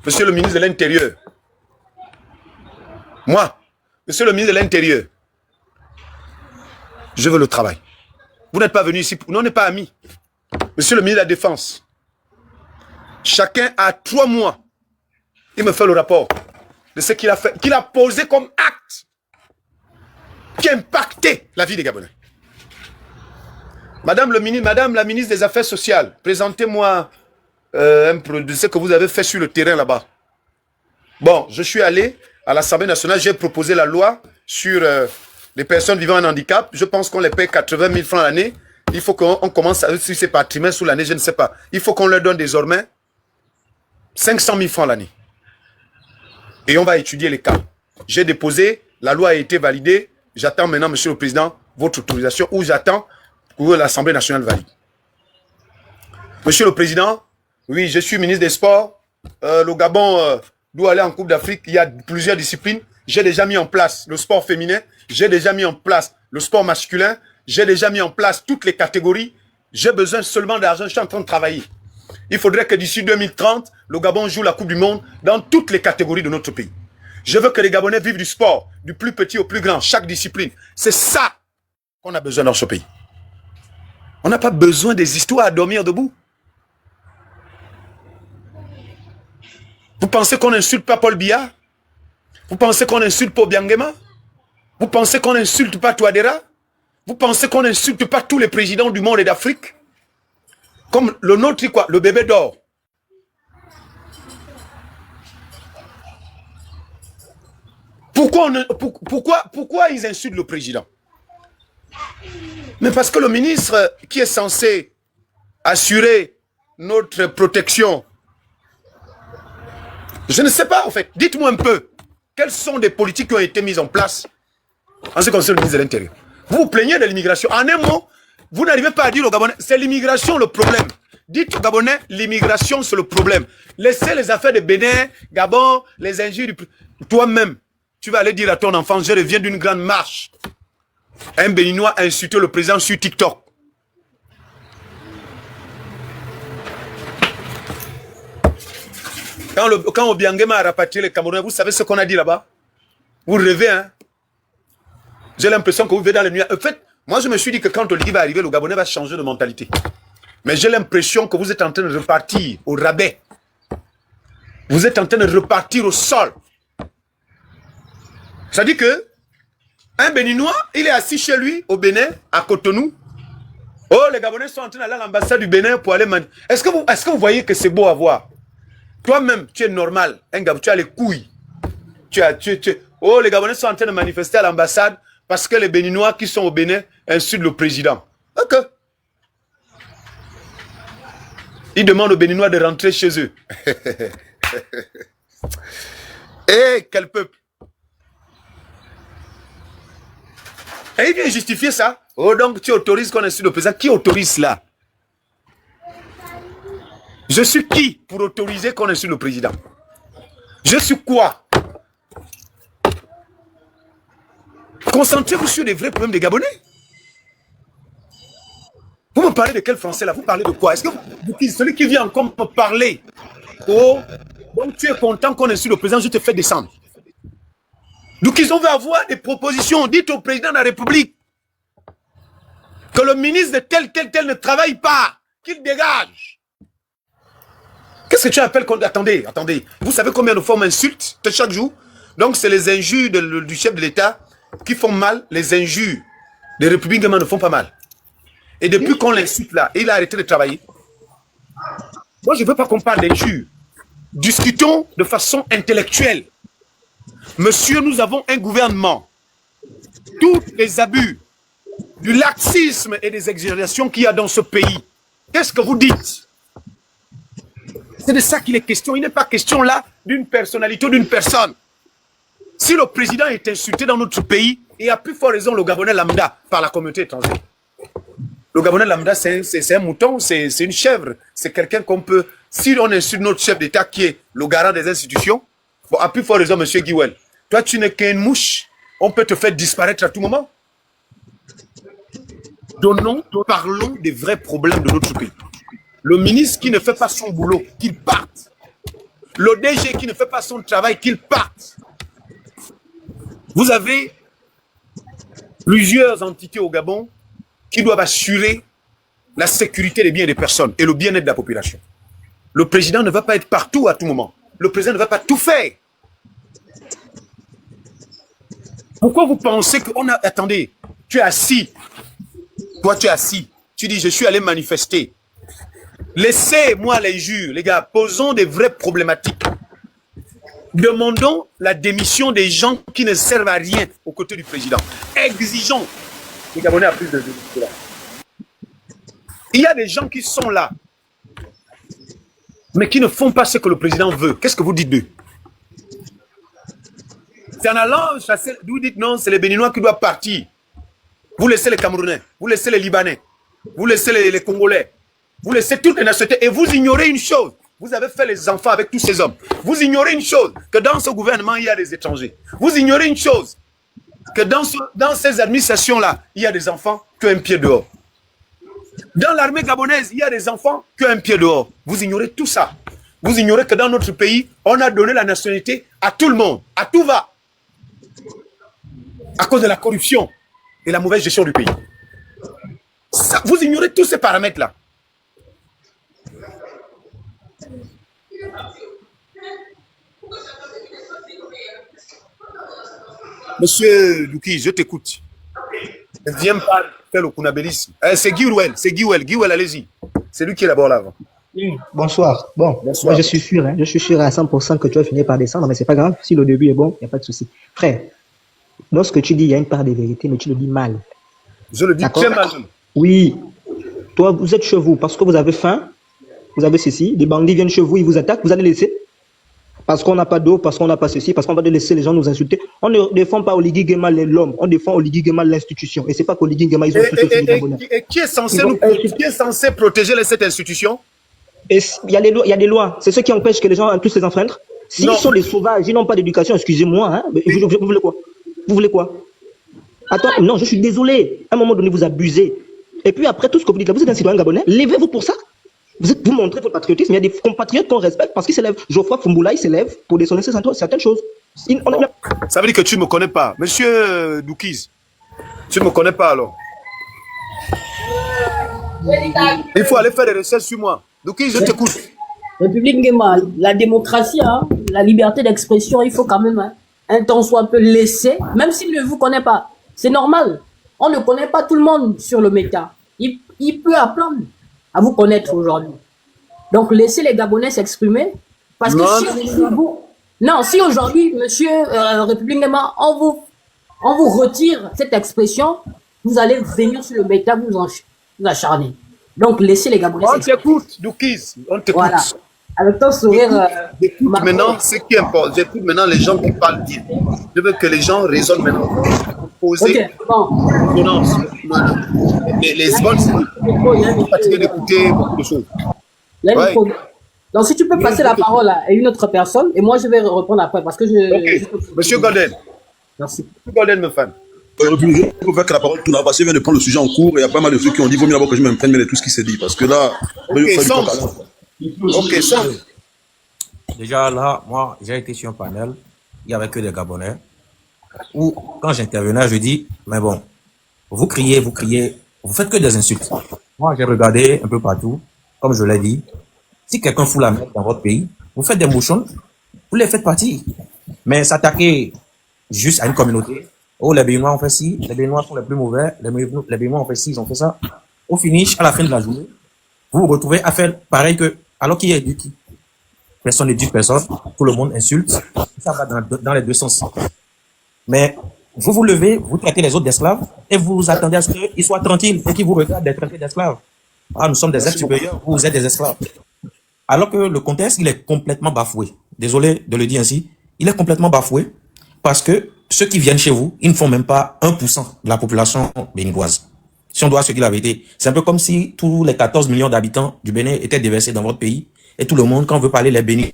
Monsieur le ministre de l'Intérieur, moi, monsieur le ministre de l'Intérieur, je veux le travail. Vous n'êtes pas venu ici, on n'est pas amis. Monsieur le ministre de la Défense, chacun a 3 mois. Il me fait le rapport de ce qu'il a fait, qu'il a posé comme acte qui a impacté la vie des Gabonais. Madame la ministre des Affaires sociales, présentez-moi un produit de ce que vous avez fait sur le terrain là-bas. Bon, je suis allé à l'Assemblée nationale, j'ai proposé la loi sur les personnes vivant en handicap. Je pense qu'on les paye 80 000 francs l'année. Il faut qu'on commence, si c'est par trimestre ou l'année, je ne sais pas. Il faut qu'on leur donne désormais 500 000 francs l'année. Et on va étudier les cas. J'ai déposé, la loi a été validée. J'attends maintenant, Monsieur le Président, votre autorisation, ou j'attends que l'Assemblée nationale valide. Monsieur le Président, oui, je suis ministre des Sports. Le Gabon doit aller en Coupe d'Afrique. Il y a plusieurs disciplines. J'ai déjà mis en place le sport féminin. J'ai déjà mis en place le sport masculin. J'ai déjà mis en place toutes les catégories. J'ai besoin seulement d'argent. Je suis en train de travailler. Il faudrait que d'ici 2030, le Gabon joue la Coupe du Monde dans toutes les catégories de notre pays. Je veux que les Gabonais vivent du sport, du plus petit au plus grand, chaque discipline. C'est ça qu'on a besoin dans ce pays. On n'a pas besoin des histoires à dormir debout. Vous pensez qu'on n'insulte pas Paul Biya? Vous pensez qu'on n'insulte pas Obiangema? Vous pensez qu'on n'insulte pas Touadéra? Vous pensez qu'on n'insulte pas tous les présidents du monde et d'Afrique? Comme le nôtre, quoi, le bébé d'or. Pourquoi ils insultent le président? Mais parce que le ministre qui est censé assurer notre protection, je ne sais pas en fait, dites-moi un peu, quelles sont des politiques qui ont été mises en place en ce qui concerne le ministre de l'Intérieur? Vous vous plaignez de l'immigration. En un mot, vous n'arrivez pas à dire aux Gabonais, c'est l'immigration le problème. Dites aux Gabonais, l'immigration c'est le problème. Laissez les affaires de Bénin, Gabon, les injures. Toi-même, tu vas aller dire à ton enfant, je reviens d'une grande marche. Un Béninois a insulté le président sur TikTok. Quand Obiangema a rapatrié les Camerounais, vous savez ce qu'on a dit là-bas? Vous rêvez, hein? J'ai l'impression que vous vivez dans les nuages. En fait, moi je me suis dit que quand Oligui va arriver, le Gabonais va changer de mentalité. Mais j'ai l'impression que vous êtes en train de repartir au rabais. Vous êtes en train de repartir au sol. Ça dit que un Béninois, il est assis chez lui, au Bénin, à Cotonou. Oh, les Gabonais sont en train d'aller à l'ambassade du Bénin pour aller manger. Est-ce que vous voyez que c'est beau à voir? Toi-même, tu es normal. Un Gabon, tu as les couilles. Oh, les Gabonais sont en train de manifester à l'ambassade parce que les Béninois qui sont au Bénin insultent le président. Ok. Ils demandent aux Béninois de rentrer chez eux. Eh, quel peuple! Et il vient justifier ça. Oh, donc tu autorises qu'on insulte le président. Qui autorise cela? Je suis qui pour autoriser qu'on insulte le président? Je suis quoi? Concentrez-vous sur les vrais problèmes des Gabonais. Vous me parlez de quel français là? Vous parlez de quoi? Est-ce que celui qui vient encore me parler? Oh, donc tu es content qu'on insulte le président, je te fais descendre. Donc ils ont veut avoir des propositions. Dites au président de la République que le ministre de tel ne travaille pas, qu'il dégage. Qu'est-ce que tu appelles? Attendez. Vous savez combien de fois on m'insulte chaque jour? Donc c'est les injures du chef de l'État qui font mal. Les injures des républicains ne font pas mal. Et depuis qu'on l'insulte là, il a arrêté de travailler. Moi je ne veux pas qu'on parle d'injures. Discutons de façon intellectuelle. Monsieur, nous avons un gouvernement. Tous les abus, du laxisme et des exagérations qu'il y a dans ce pays. Qu'est-ce que vous dites? C'est de ça qu'il est question. Il n'est pas question là d'une personnalité ou d'une personne. Si le président est insulté dans notre pays, il y a plus fort raison le Gabonais lambda par la communauté étrangère. Le Gabonais lambda, c'est un mouton, c'est une chèvre. C'est quelqu'un qu'on peut... Si on insulte notre chef d'État qui est le garant des institutions, bon, à plus fort raison, M. Guiwel, toi tu n'es qu'une mouche, on peut te faire disparaître à tout moment. Parlons des vrais problèmes de notre pays. Le ministre qui ne fait pas son boulot, qu'il parte. l'ODG qui ne fait pas son travail, qu'il parte. Vous avez plusieurs entités au Gabon qui doivent assurer la sécurité des biens des personnes et le bien-être de la population. Le président ne va pas être partout à tout moment. Le président ne va pas tout faire. Pourquoi vous pensez qu'on a... Attendez, tu es assis. Toi, tu es assis. Tu dis, je suis allé manifester. Laissez-moi les jures, les gars. Posons des vraies problématiques. Demandons la démission des gens qui ne servent à rien aux côtés du président. Exigeons. Les Gabonais à plus de cela. Il y a des gens qui sont là, mais qui ne font pas ce que le président veut. Qu'est-ce que vous dites d'eux? C'est en allant chasser, vous dites non, c'est les Béninois qui doivent partir. Vous laissez les Camerounais, vous laissez les Libanais, vous laissez les Congolais, vous laissez toutes les nationalités et vous ignorez une chose. Vous avez fait les enfants avec tous ces hommes. Vous ignorez une chose, que dans ce gouvernement, il y a des étrangers. Vous ignorez une chose, que dans ces administrations-là, il y a des enfants qui ont un pied dehors. Dans l'armée gabonaise, il y a des enfants qui ont un pied dehors. Vous ignorez tout ça. Vous ignorez que dans notre pays, on a donné la nationalité à tout le monde, à tout va. À cause de la corruption et la mauvaise gestion du pays. Ça, vous ignorez tous ces paramètres-là. Monsieur Douki, je t'écoute. Ne viens pas faire le kunabélisme. C'est Guiwel, Guiwel, allez-y. C'est lui qui est d'abord là avant. Bonsoir. Bon, bonsoir. Moi je suis sûr à 100% que tu vas finir par descendre, mais c'est pas grave. Si le début est bon, il n'y a pas de souci. Frère, lorsque tu dis il y a une part de vérité, mais tu le dis mal. Je le dis très mal. Oui. Toi, vous êtes chez vous parce que vous avez faim, vous avez ceci, les bandits viennent chez vous, ils vous attaquent, vous allez laisser. Parce qu'on n'a pas d'eau, parce qu'on n'a pas ceci, parce qu'on va laisser les gens nous insulter. On ne défend pas Oligui Nguema l'homme, on défend Oligui Nguema l'institution. Et c'est pas qu'Oligui Nguema, ils ont tous les Gabonais. Et qui est censé protéger cette institution? Et il y a des lois. C'est ce qui empêche que les gens tous les enfreindre. S'ils sont des sauvages, ils n'ont pas d'éducation, excusez-moi, hein, vous voulez quoi? Vous voulez quoi? Attends, non, je suis désolé. À un moment donné, vous abusez. Et puis après, tout ce que vous dites là, vous êtes un citoyen gabonais, levez-vous pour ça. Vous montrez votre patriotisme. Il y a des compatriotes qu'on respecte parce qu'ils s'élèvent. Geoffroy Fumboula, il s'élève pour dénoncer certaines choses. Ça veut dire que tu ne me connais pas. Monsieur Doukiz, tu ne me connais pas alors. Il faut aller faire des recherches sur moi. Doukiz, je t'écoute. République Nguema, la démocratie, hein, la liberté d'expression, il faut quand même un temps soit un peu laisser, même s'il ne vous connaît pas. C'est normal. On ne connaît pas tout le monde sur le méta. Il peut apprendre à vous connaître aujourd'hui. Donc, laissez les Gabonais s'exprimer. Parce que si aujourd'hui, monsieur République Nguema, on vous retire cette expression, vous allez venir sur le méta, vous acharner. Donc, laissez les Gabonais s'exprimer. On t'écoute, Doukiz, on t'écoute. Voilà. Avec ton sourire. J'écoute maintenant ce qui importe. J'écoute maintenant les gens qui parlent bien. Je veux que les gens raisonnent maintenant. Poser les bonnes fatigués d'écouter beaucoup de choses. Ouais. Donc, si tu peux passer la parole à une autre personne, et moi je vais répondre après parce que Monsieur Golden. Merci. Monsieur Golden, me fan. Je peux faire que la parole tourne parce qu'il vient de prendre le sujet en cours et il y a pas mal de trucs qui ont dit vaut mieux d'abord que je m'imprègne de tout ce qui s'est dit parce que là. Ça. Déjà là, moi, j'ai été sur un panel, il n'y avait que des Gabonais, où quand j'intervenais, je dis, mais bon, vous criez, vous faites que des insultes. Moi, j'ai regardé un peu partout, comme je l'ai dit, si quelqu'un fout la merde dans votre pays, vous faites des mouchons, vous les faites partir. Mais s'attaquer juste à une communauté, oh, les Béninois ont fait ci, les Béninois sont les plus mauvais, les Béninois ont fait ci, ils ont fait ça. Au finish, à la fin de la journée, vous vous retrouvez à faire pareil que, alors qu'il y a éduqué. Personne n'éduque personne, tout le monde insulte, ça va dans les deux sens. Mais vous vous levez, vous traitez les autres d'esclaves et vous attendez à ce qu'ils soient tranquilles et qu'ils vous regardent d'être traités d'esclaves. Ah, nous sommes des êtres supérieurs, vous êtes des esclaves. Alors que le contexte, il est complètement bafoué. Désolé de le dire ainsi, il est complètement bafoué parce que ceux qui viennent chez vous, ils ne font même pas 1% de la population béninoise. Si on doit se dire la vérité, c'est un peu comme si tous les 14 millions d'habitants du Bénin étaient déversés dans votre pays et tout le monde, quand on veut parler les Béninois,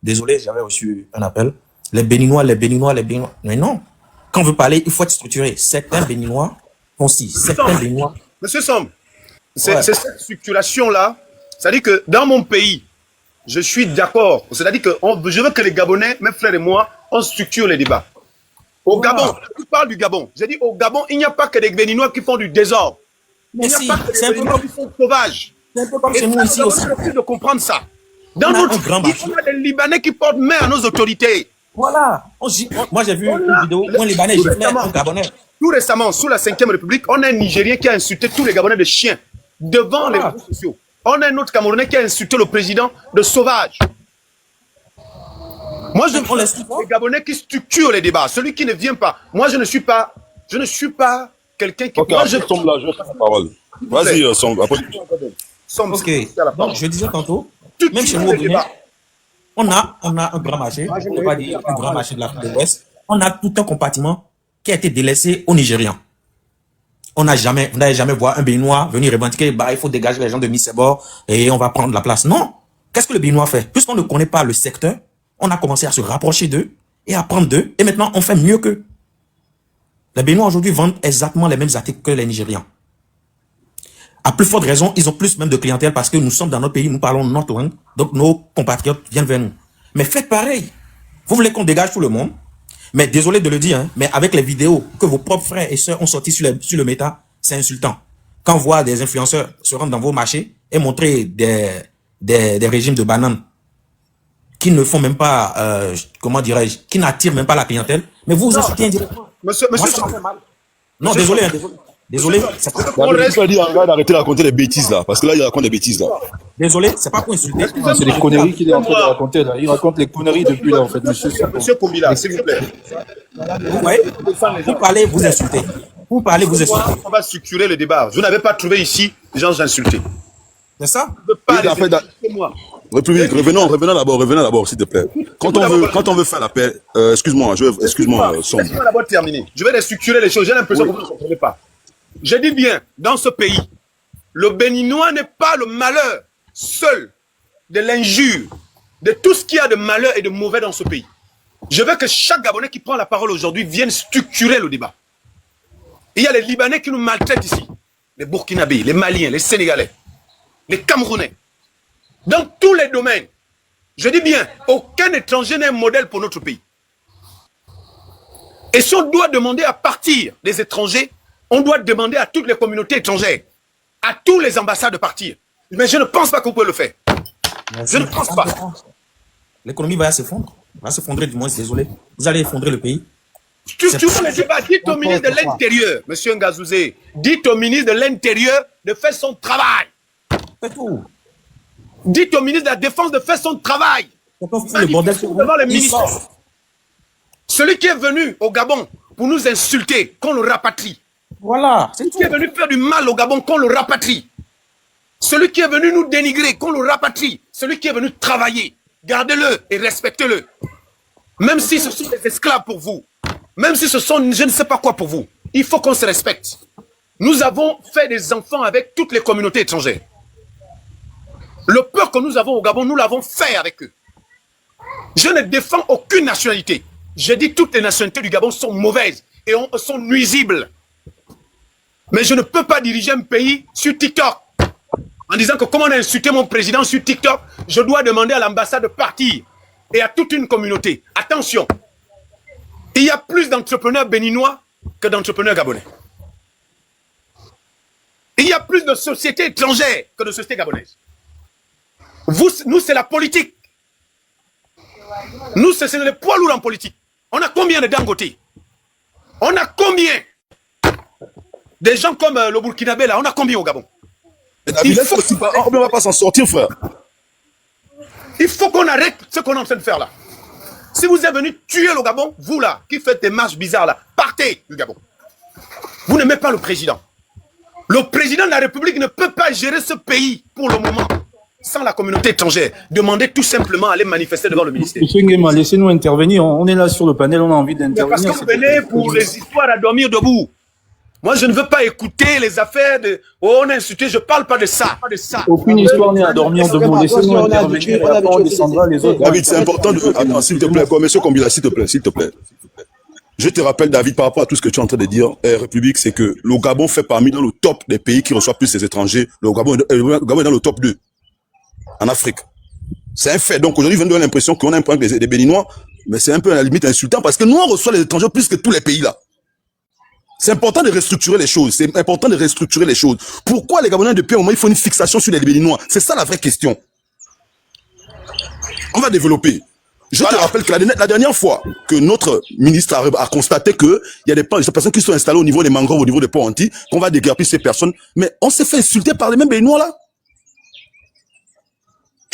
désolé, j'avais reçu un appel, les Béninois, mais non, quand on veut parler, il faut être structuré. Certains Béninois font ci, certains Béninois. Monsieur Somme, C'est cette structuration-là. C'est-à-dire que dans mon pays, je suis d'accord. C'est-à-dire que je veux que les Gabonais, mes frères et moi, on structure les débats. Au Gabon, je parle du Gabon. J'ai dit au Gabon, il n'y a pas que des Béninois qui font du désordre. Il n'y a pas que des Béninois qui sont sauvages. C'est un peu comme chez nous ici aussi. On a de comprendre ça. Dans notre pays, il y a des Libanais qui portent main à nos autorités. Voilà. Moi, j'ai vu une vidéo où un Libanais giflait un Gabonais. Tout récemment, sous la 5e République, on a un Nigérien qui a insulté tous les Gabonais de chiens devant les réseaux sociaux. On a un autre Camerounais qui a insulté le président de sauvage. Moi, je veux les Gabonais qui structurent les débats. Celui qui ne vient pas. Moi, je ne suis pas quelqu'un qui... Ok, moi, je tombe là, je fais la parole. Vas-y, Sombre. Ok, donc je disais tantôt, même chez nous au Bénin, on a un grand marché, je ne vais pas dire un grand marché de l'Afrique de l'Ouest, on a tout un compartiment qui a été délaissé aux Nigérians. Vous n'avez jamais vu un Béninois venir revendiquer, bah, il faut dégager les gens de Missebor et on va prendre la place. Non. Qu'est-ce que le Béninois fait? Puisqu'on ne connaît pas le secteur, on a commencé à se rapprocher d'eux et à prendre d'eux et maintenant on fait mieux qu'eux. Les Béninois aujourd'hui vendent exactement les mêmes articles que les Nigérians. À plus forte raison, ils ont plus même de clientèle parce que nous sommes dans notre pays, nous parlons notre langue, donc nos compatriotes viennent vers nous. Mais faites pareil. Vous voulez qu'on dégage tout le monde? Mais désolé de le dire, hein, mais avec les vidéos que vos propres frères et sœurs ont sorties sur le méta, c'est insultant. Quand on voit des influenceurs se rendre dans vos marchés et montrer des régimes de bananes qui ne font même pas, comment dirais-je, qui n'attirent même pas la clientèle, mais vous insultez indirectement. Monsieur, ça fait mal. Non, désolé, hein, désolé. C'est pas... On va dire d'arrêter de raconter des bêtises là, parce que là, il raconte des bêtises là. Désolé, c'est pas pour insulter. C'est des conneries qu'il est en train de raconter là. Il raconte les conneries depuis là en fait, monsieur. Monsieur Kombila, s'il vous plaît. Vous voyez, vous parlez, vous insultez. Vous parlez, vous insultez. On va structurer le débat. Vous n'avez pas trouvé ici des gens insultés. C'est ça? Moi. République, revenons d'abord, s'il te plaît. Quand on veut faire la paix, excuse-moi, Sombre. Laisse-moi d'abord terminer. Je vais restructurer les choses. J'ai l'impression que vous ne comprenez pas. Je dis bien, dans ce pays, le Béninois n'est pas le malheur seul de l'injure, de tout ce qu'il y a de malheur et de mauvais dans ce pays. Je veux que chaque Gabonais qui prend la parole aujourd'hui vienne structurer le débat. Il y a les Libanais qui nous maltraitent ici, les Burkinabés, les Maliens, les Sénégalais, les Camerounais. Dans tous les domaines, je dis bien, aucun étranger n'est un modèle pour notre pays. Et si on doit demander à partir des étrangers, on doit demander à toutes les communautés étrangères, à tous les ambassades de partir. Mais je ne pense pas qu'on peut le faire. Merci. Je ne pense pas. L'économie va s'effondrer. Va s'effondrer, du moins, désolé. Vous allez effondrer le pays. Structurons les débats. Dites au ministre de l'Intérieur, monsieur Ngazouzé, dites au ministre de l'Intérieur de faire son travail. C'est tout. Dites au ministre de la Défense de faire son travail. Le bordel devant les ministres. Celui qui est venu au Gabon pour nous insulter, qu'on le rapatrie. Voilà. Celui qui est venu faire du mal au Gabon, qu'on le rapatrie. Celui qui est venu nous dénigrer, qu'on le rapatrie. Celui qui est venu travailler, gardez-le et respectez-le. Même si ce sont des esclaves pour vous, même si ce sont je ne sais pas quoi pour vous, il faut qu'on se respecte. Nous avons fait des enfants avec toutes les communautés étrangères. Le peur que nous avons au Gabon, nous l'avons fait avec eux. Je ne défends aucune nationalité. Je dis toutes les nationalités du Gabon sont mauvaises et sont nuisibles. Mais je ne peux pas diriger un pays sur TikTok en disant que comme on a insulté mon président sur TikTok, je dois demander à l'ambassade de partir et à toute une communauté. Attention, il y a plus d'entrepreneurs béninois que d'entrepreneurs gabonais. Il y a plus de sociétés étrangères que de sociétés gabonaises. Nous, c'est la politique. Nous, c'est les poids lourds en politique. On a combien de Dangote? On a combien des gens comme le Burkinabé là? On a combien au Gabon? On ne va pas s'en sortir, frère. Il faut qu'on arrête ce qu'on est en train de faire là. Si vous êtes venu tuer le Gabon, vous là, qui faites des marches bizarres là, partez du Gabon. Vous n'aimez pas le président. Le président de la République ne peut pas gérer ce pays pour le moment sans la communauté étrangère. Demandez tout simplement à aller manifester devant le ministère. Monsieur Nguema, laissez-nous intervenir. On est là sur le panel, on a envie d'intervenir. Parce que vous venez pour les histoires à dormir debout. Moi, je ne veux pas écouter les affaires de « Oh, on a insulté », je ne parle pas de ça. Aucune histoire n'est à dormir debout. Laissez-nous intervenir et après on descendra les autres. David, c'est important de... Attends, s'il te plaît, monsieur Kombila, s'il te plaît. Je te rappelle, David, par rapport à tout ce que tu es en train de dire, République, c'est que le Gabon fait parmi dans le top des pays qui reçoivent plus ces étrangers. Le Gabon est dans le top 2 en Afrique. C'est un fait. Donc aujourd'hui, ils donner l'impression qu'on a un problème des Béninois, mais c'est un peu à la limite insultant parce que nous, on reçoit les étrangers plus que tous les pays là. C'est important de restructurer les choses. C'est important de restructurer les choses. Pourquoi les Gabonais, depuis un moment, il faut une fixation sur les Béninois? C'est ça la vraie question. On va développer. Je te rappelle que la dernière fois que notre ministre a constaté que il y a des personnes qui sont installées au niveau des mangroves, au niveau des Pont-Anti, qu'on va déguerpir ces personnes, mais on s'est fait insulter par les mêmes Béninois là.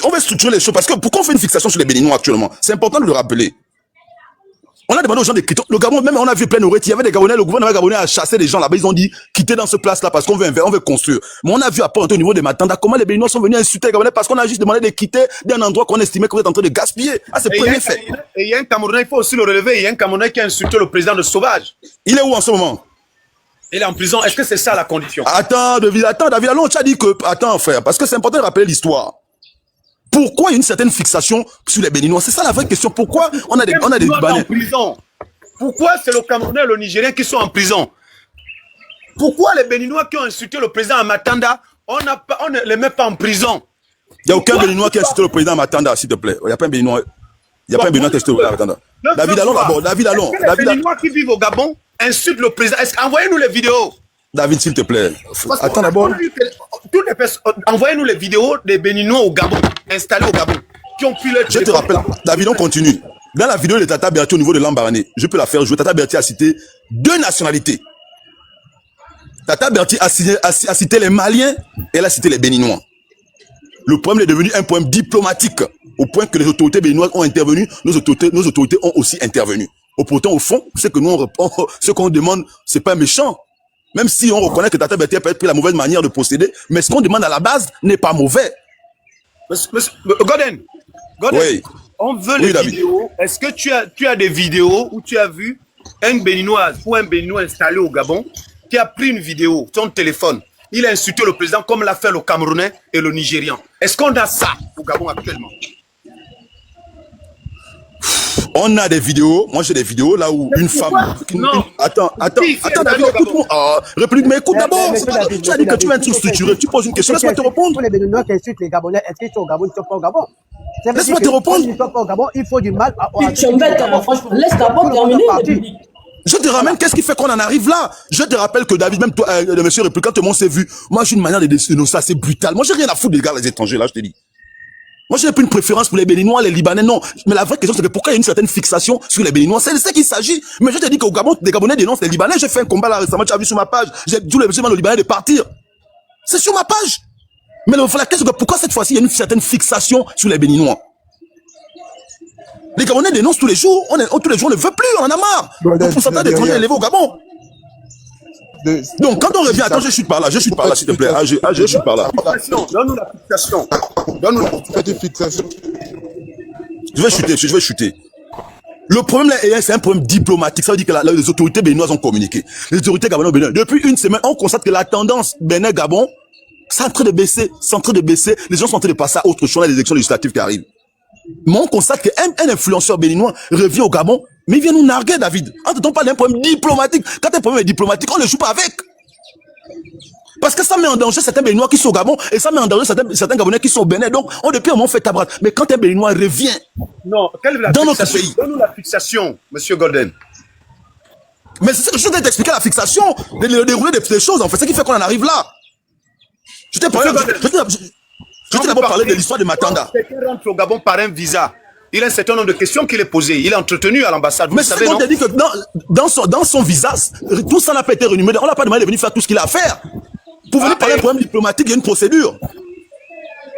On va structurer les choses parce que pourquoi on fait une fixation sur les Béninois actuellement? C'est important de le rappeler. On a demandé aux gens de quitter. Le Gabon, même on a vu plein de il y avait des Gabonais, le gouvernement gabonais a chassé des gens là-bas. Ils ont dit quittez dans ce place-là parce qu'on veut construire. Mais on a vu à Pont-Anti au niveau des Matanda comment les Béninois sont venus insulter les Gabonais parce qu'on a juste demandé de quitter d'un endroit qu'on estimait qu'on était en train de gaspiller. Ah, c'est premier fait. Et il y a un Camerounais, il faut aussi le relever. Il y a un Camerounais qui a insulté le président de Sauvage. Il est où en ce moment? Il est en prison. Est-ce que c'est ça la condition? Attends, David, allons, tu as dit que. Attends, frère, parce que c'est important de rappeler l'histoire. Pourquoi il y a une certaine fixation sur les Béninois? C'est ça la vraie question. Pourquoi on a des Libanais en prison? Pourquoi c'est le Camerounais et le Nigérien qui sont en prison? Pourquoi les Béninois qui ont insulté le président à Matanda, on ne les met pas en prison? Il n'y a aucun Béninois qui a insulté le président à Matanda, s'il te plaît. Il n'y a pas un Béninois. Il n'y a pas un Béninois qui a insulté le président à Matanda. David, allons d'abord. David, allons. Les Béninois qui vivent au Gabon insultent le président. Envoyez-nous les vidéos. David, s'il te plaît. Attends d'abord. Envoyez-nous les vidéos des Béninois au Gabon, installés au Gabon, qui ont pu le. Je te rappelle, David, on continue. Dans la vidéo de Tata Berti au niveau de l'Ambarané, je peux la faire jouer. Tata Berti a cité 2 nationalités. Tata Berti a cité les Maliens et elle a cité les Béninois. Le problème est devenu un problème diplomatique, au point que les autorités béninoises ont intervenu, nos autorités ont aussi intervenu. Pourtant, au fond, ce que nous ce qu'on demande, c'est pas méchant. Même si on reconnaît que Tata Berti a peut-être pris la mauvaise manière de procéder, mais ce qu'on demande à la base n'est pas mauvais. Gordon, oui. On veut les vidéos. Est-ce que tu as des vidéos où tu as vu un Béninois ou un Béninois installé au Gabon qui a pris une vidéo, son téléphone, il a insulté le président comme l'a fait le Camerounais et le Nigérian. Est-ce qu'on a ça au Gabon actuellement? On a des vidéos, moi j'ai des vidéos là où une femme... Attends, David, écoute-moi. République, mais écoute d'abord. Tu as dit que tu as un truc structuré, tu poses une question, laisse-moi te répondre. Pour les Béninois qui insultent les Gabonais, est-ce qu'ils sont au Gabon, ils ne sont pas au Gabon? Laisse-moi te répondre. Ils ne sont pas au Gabon, il faut du mal à... Tu embêtes, franchement. Laisse d'abord terminer. Je te ramène, qu'est-ce qui fait qu'on en arrive là? Je te rappelle que David, même toi, monsieur République, quand tout le monde s'est vu, moi j'ai une manière de dénoncer assez brutale. Moi j'ai rien à foutre des gars, les étrangers là, je te dis. Moi, je n'ai plus une préférence pour les Béninois, les Libanais, non. Mais la vraie question, c'est que pourquoi il y a une certaine fixation sur les Béninois? C'est de ça qu'il s'agit. Mais je te dis qu'au Gabon, les Gabonais dénoncent les Libanais. J'ai fait un combat là récemment, tu as vu sur ma page. J'ai dit aux Libanais de partir. C'est sur ma page. Mais la question, c'est que pourquoi cette fois-ci, il y a une certaine fixation sur les Béninois? Les Gabonais dénoncent tous les jours. Tous les jours, on ne veut plus, on en a marre. Le pourcentage d'étrangers élevé au Gabon. Donc, quand on revient, attends, je chute par là, s'il te plaît. Je chute par là. Donne-nous la fixation. Faites fixation. Je vais chuter. Le problème là, c'est un problème diplomatique. Ça veut dire que les autorités béninoises ont communiqué. Les autorités gabonaises, depuis une semaine, on constate que la tendance Bénin-Gabon, c'est en train de baisser. Les gens sont en train de passer à autre chose, les élections législatives qui arrivent. Mais on constate qu'un influenceur béninois revient au Gabon, mais il vient nous narguer, David. On ne parle d'un problème diplomatique. Quand un problème est diplomatique, on ne joue pas avec. Parce que ça met en danger certains Béninois qui sont au Gabon et ça met en danger certains Gabonais qui sont au Bénin. Donc, depuis un moment, on fait tabac. Mais quand un Béninois revient dans notre pays. Donne-nous la fixation, monsieur Golden. Mais c'est ce que je viens t'expliquer, la fixation, le déroulé des choses, en fait. C'est ce qui fait qu'on en arrive là. Je t'ai d'abord parlé de l'histoire de Matanda. Quelqu'un rentre au Gabon par un visa. Il a un certain nombre de questions qu'il est posé. Il est entretenu à l'ambassade. Mais c'est qu'on t'a dit que dans son visa, tout ça n'a pas été renuméré. On n'a pas demandé de venir faire tout ce qu'il a à faire. Pour venir parler d'un problème diplomatique, il y a une procédure.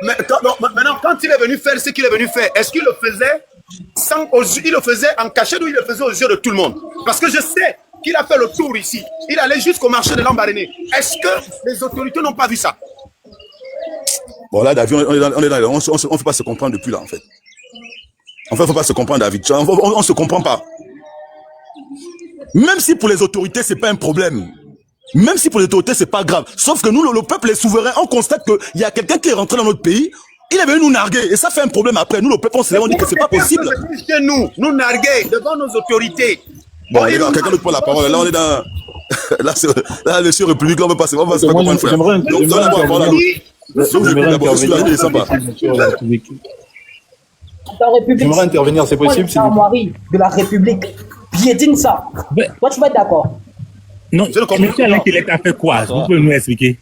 Mais maintenant, quand il est venu faire ce qu'il est venu faire, est-ce qu'il le faisait il le faisait en cachette ou il le faisait aux yeux de tout le monde? Parce que je sais qu'il a fait le tour ici. Il allait jusqu'au marché de l'Ambarané. Est-ce que les autorités n'ont pas vu ça? Bon là, David, on ne fait pas se comprendre depuis là, en fait. En fait, il ne faut pas se comprendre, David. On ne se comprend pas. Même si pour les autorités, ce n'est pas un problème. Même si pour les autorités, ce n'est pas grave. Sauf que nous, le peuple, les souverains, on constate qu'il y a quelqu'un qui est rentré dans notre pays, il est venu nous narguer. Et ça fait un problème après. Nous, le peuple, on dit que ce n'est pas possible. Chez nous narguer devant nos autorités. Bon, les gars, quelqu'un d'autre prend la parole. Là, on est dans. Là, le sur République, là, on va passer. On va se faire comprendre, frère. Donc, donnez-moi la parole à l'autre. J'aimerais intervenir, c'est possible, s'il vous plaît. De la République piétine ça. Toi, tu vas être d'accord. Non, monsieur Alain Kilek a fait quoi? Vous pouvez nous expliquer?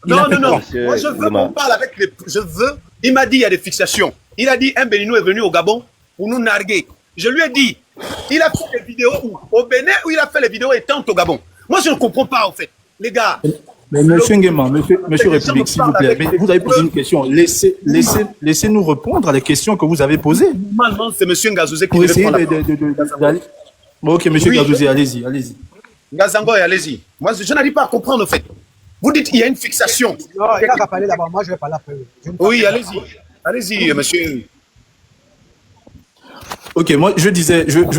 Non. Moi, je veux qu'on parle avec les. Je veux. Il m'a dit il y a des fixations. Il a dit un Béninois est venu au Gabon pour nous narguer. Je lui ai dit, il a fait des vidéos au Bénin ou il a fait les vidéos étant au Gabon. Moi, je ne comprends pas, en fait. Les gars. Mais monsieur Nguema, monsieur République, s'il vous plaît, mais vous avez posé une question. Laissez-nous répondre à les questions que vous avez posées. Normalement, c'est monsieur Ngazouzé qui pour devait essayer prendre d'aller. Bon, ok, monsieur Ngazouzé, allez-y. Ngazangoy, allez-y. Moi, je n'arrive pas à comprendre, en fait. Vous dites qu'il y a une fixation. Non, il n'a qu'à parler d'abord. Moi, je vais parler après. Oui, allez-y. Allez-y, monsieur. Ok, moi, je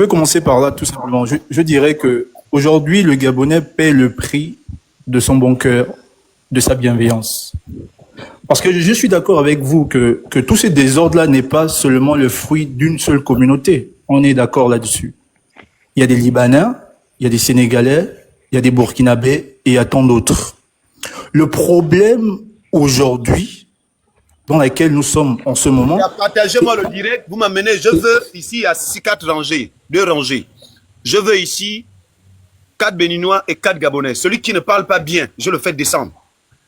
vais commencer par là, tout simplement. Je dirais que aujourd'hui, le Gabonais paie le prix de son bon cœur, de sa bienveillance. Parce que je suis d'accord avec vous que tous ces désordres-là n'est pas seulement le fruit d'une seule communauté. On est d'accord là-dessus. Il y a des Libanais, il y a des Sénégalais, il y a des Burkinabés et il y a tant d'autres. Le problème aujourd'hui, dans laquelle nous sommes en ce moment... Partagez-moi le direct, vous m'amenez, je veux ici à 4 rangées, 2 rangées. Je veux ici 4 Béninois et 4 Gabonais. Celui qui ne parle pas bien, je le fais descendre.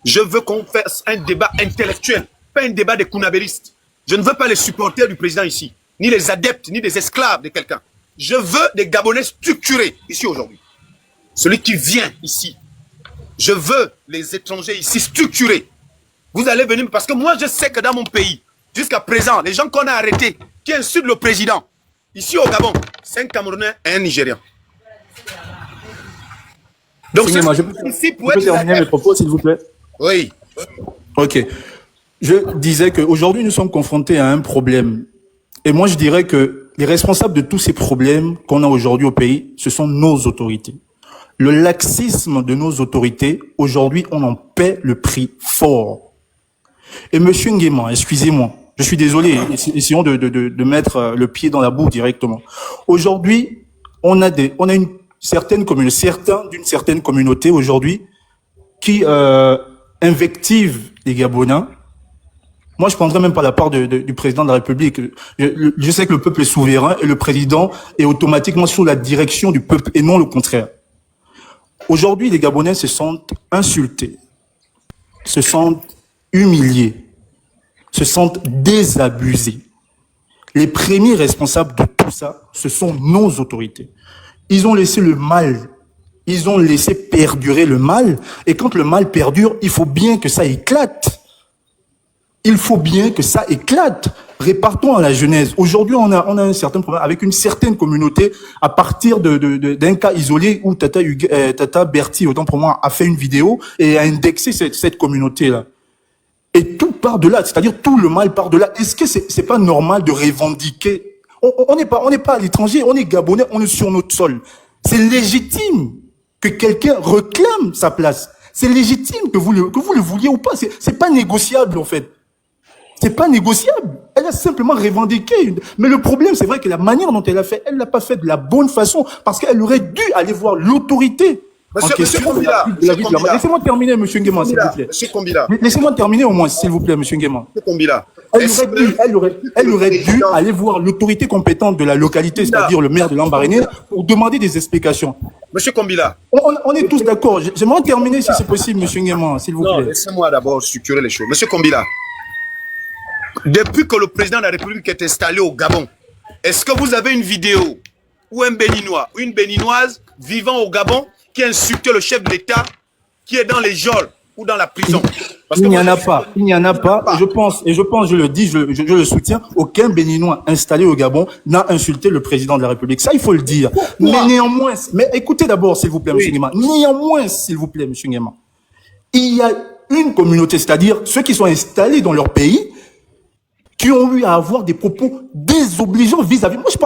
Je veux qu'on fasse un débat intellectuel, pas un débat des kounabéristes. Je ne veux pas les supporters du président ici, ni les adeptes, ni des esclaves de quelqu'un. Je veux des Gabonais structurés ici aujourd'hui. Celui qui vient ici. Je veux les étrangers ici structurés. Vous allez venir, parce que moi je sais que dans mon pays, jusqu'à présent, les gens qu'on a arrêtés, qui insultent le président, ici au Gabon, c'est un Camerounais et un Nigérian. Donc je peux terminer mes propos, s'il vous plaît? Oui. Ok. Je disais qu'aujourd'hui, nous sommes confrontés à un problème. Et moi, je dirais que les responsables de tous ces problèmes qu'on a aujourd'hui au pays, ce sont nos autorités. Le laxisme de nos autorités, aujourd'hui, on en paie le prix fort. Et monsieur Nguema, excusez-moi, je suis désolé, essayons de mettre le pied dans la boue directement. Aujourd'hui, on a une certaine communauté, certains d'une certaine communauté aujourd'hui qui invectivent les Gabonais. Moi, je prendrais même pas la part du président de la République. Je sais que le peuple est souverain et le président est automatiquement sous la direction du peuple et non le contraire. Aujourd'hui, les Gabonais se sentent insultés, se sentent humiliés, se sentent désabusés. Les premiers responsables de tout ça, ce sont nos autorités. Ils ont laissé le mal, ils ont laissé perdurer le mal. Et quand le mal perdure, il faut bien que ça éclate. Il faut bien que ça éclate. Répartons à la genèse. Aujourd'hui, on a un certain problème avec une certaine communauté à partir d'un cas isolé où Tata Berti, autant pour moi, a fait une vidéo et a indexé cette communauté-là. Et tout part de là, c'est-à-dire tout le mal part de là. Est-ce que c'est pas normal de revendiquer? On n'est pas à l'étranger, on est Gabonais, on est sur notre sol. C'est légitime que quelqu'un réclame sa place. C'est légitime que vous le vouliez ou pas. C'est pas négociable, en fait. C'est pas négociable. Elle a simplement revendiqué. Mais le problème, c'est vrai que la manière dont elle a fait, elle l'a pas fait de la bonne façon parce qu'elle aurait dû aller voir l'autorité. Monsieur Kombila. Laissez-moi terminer, monsieur Nguema, s'il vous plaît. Monsieur Kombila. Laissez-moi terminer au moins, s'il vous plaît, monsieur Nguema. Monsieur Kombila. Elle aurait dû aller voir l'autorité compétente de la localité, c'est-à-dire le maire de Lambaréné, pour demander des explications. Monsieur Kombila. On est tous d'accord. J'aimerais terminer, si c'est possible, monsieur Nguema, s'il vous plaît. Non, laissez-moi d'abord structurer les choses. Monsieur Kombila. Depuis que le président de la République est installé au Gabon, est-ce que vous avez une vidéo où un Béninois ou une Béninoise vivant au Gabon qui a insulté le chef de l'État qui est dans les geôles ou dans la prison? Il n'y en a pas. Je pense, je le dis, je le soutiens, aucun Béninois installé au Gabon n'a insulté le président de la République. Ça, il faut le dire. Mais néanmoins, écoutez d'abord, s'il vous plaît, monsieur Nguema. Néanmoins, s'il vous plaît, monsieur Nguema, il y a une communauté, c'est-à-dire ceux qui sont installés dans leur pays, qui ont eu à avoir des propos désobligeants vis-à-vis. Moi, je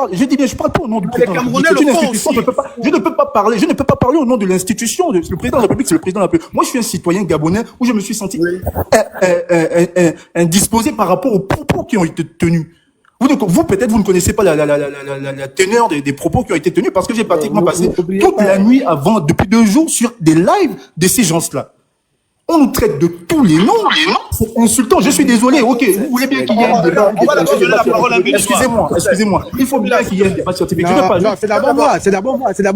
parle pas au nom du président. Les Camerounais le font aussi. Je ne peux pas parler au nom de l'institution. Le président de la République, c'est le président de la République. Moi, je suis un citoyen gabonais où je me suis senti indisposé par rapport aux propos qui ont été tenus. Vous peut-être, vous ne connaissez pas la teneur des propos qui ont été tenus parce que j'ai pratiquement passé toute la nuit avant, depuis 2 jours, sur des lives de ces gens-là. On nous traite de tous les noms. C'est insultant. Je suis désolé. Ok, vous voulez bien qu'il y ait un débat. On va d'abord donner la parole à un Béninois. Excusez-moi. Il faut bien qu'il y ait un débat scientifique. Non, c'est d'abord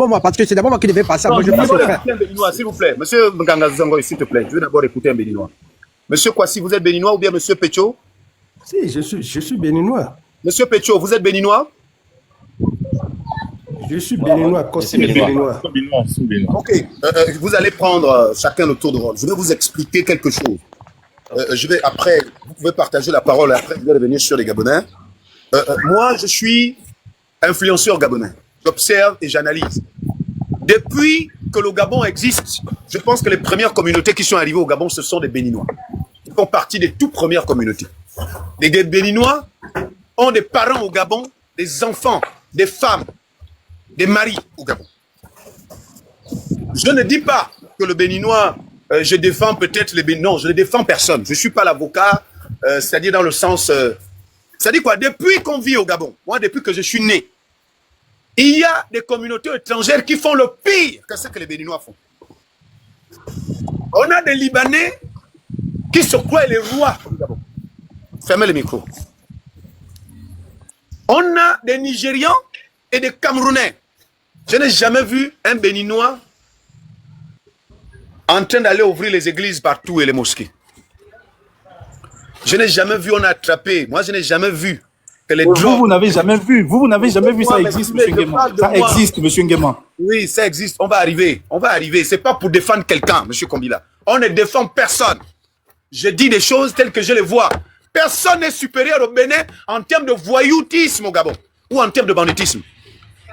moi, parce que c'est d'abord moi qui devais passer. Moi, je vais passer au frère. Un Béninois, s'il vous plaît. Monsieur Nganga Zangoy, s'il te plaît. Je veux d'abord écouter un Béninois. Monsieur Kwasi, vous êtes Béninois ou bien Monsieur Pecho? Si, je suis béninois. Monsieur Pecho, vous êtes Béninois? Je suis béninois, costume béninois. Ok, vous allez prendre chacun le tour de rôle. Je vais vous expliquer quelque chose. Après, vous pouvez partager la parole, après vous allez revenir sur les Gabonais. Moi, je suis influenceur gabonais. J'observe et j'analyse. Depuis que le Gabon existe, je pense que les premières communautés qui sont arrivées au Gabon, ce sont des Béninois. Ils font partie des toutes premières communautés. Les Béninois ont des parents au Gabon, des enfants, des femmes, des maris au Gabon. Je ne dis pas que le Béninois, je défends peut-être les Béninois. Non, je ne défends personne. Je ne suis pas l'avocat, c'est-à-dire dans le sens... c'est-à-dire quoi? Depuis qu'on vit au Gabon, moi, depuis que je suis né, il y a des communautés étrangères qui font le pire que ce que les Béninois font. On a des Libanais qui se croient les rois au Gabon. Fermez le micro. On a des Nigérians et des Camerounais. Je n'ai jamais vu un Béninois en train d'aller ouvrir les églises partout et les mosquées. Je n'ai jamais vu, on a attrapé. Moi, je n'ai jamais vu que les drogues... Vous n'avez jamais vu. Vous n'avez jamais vu, ça existe, M. Nguema. Ça existe, M. Nguema. Oui, ça existe. On va arriver. On va arriver. Ce n'est pas pour défendre quelqu'un, M. Kombila. On ne défend personne. Je dis des choses telles que je les vois. Personne n'est supérieur au Bénin en termes de voyoutisme au Gabon ou en termes de banditisme.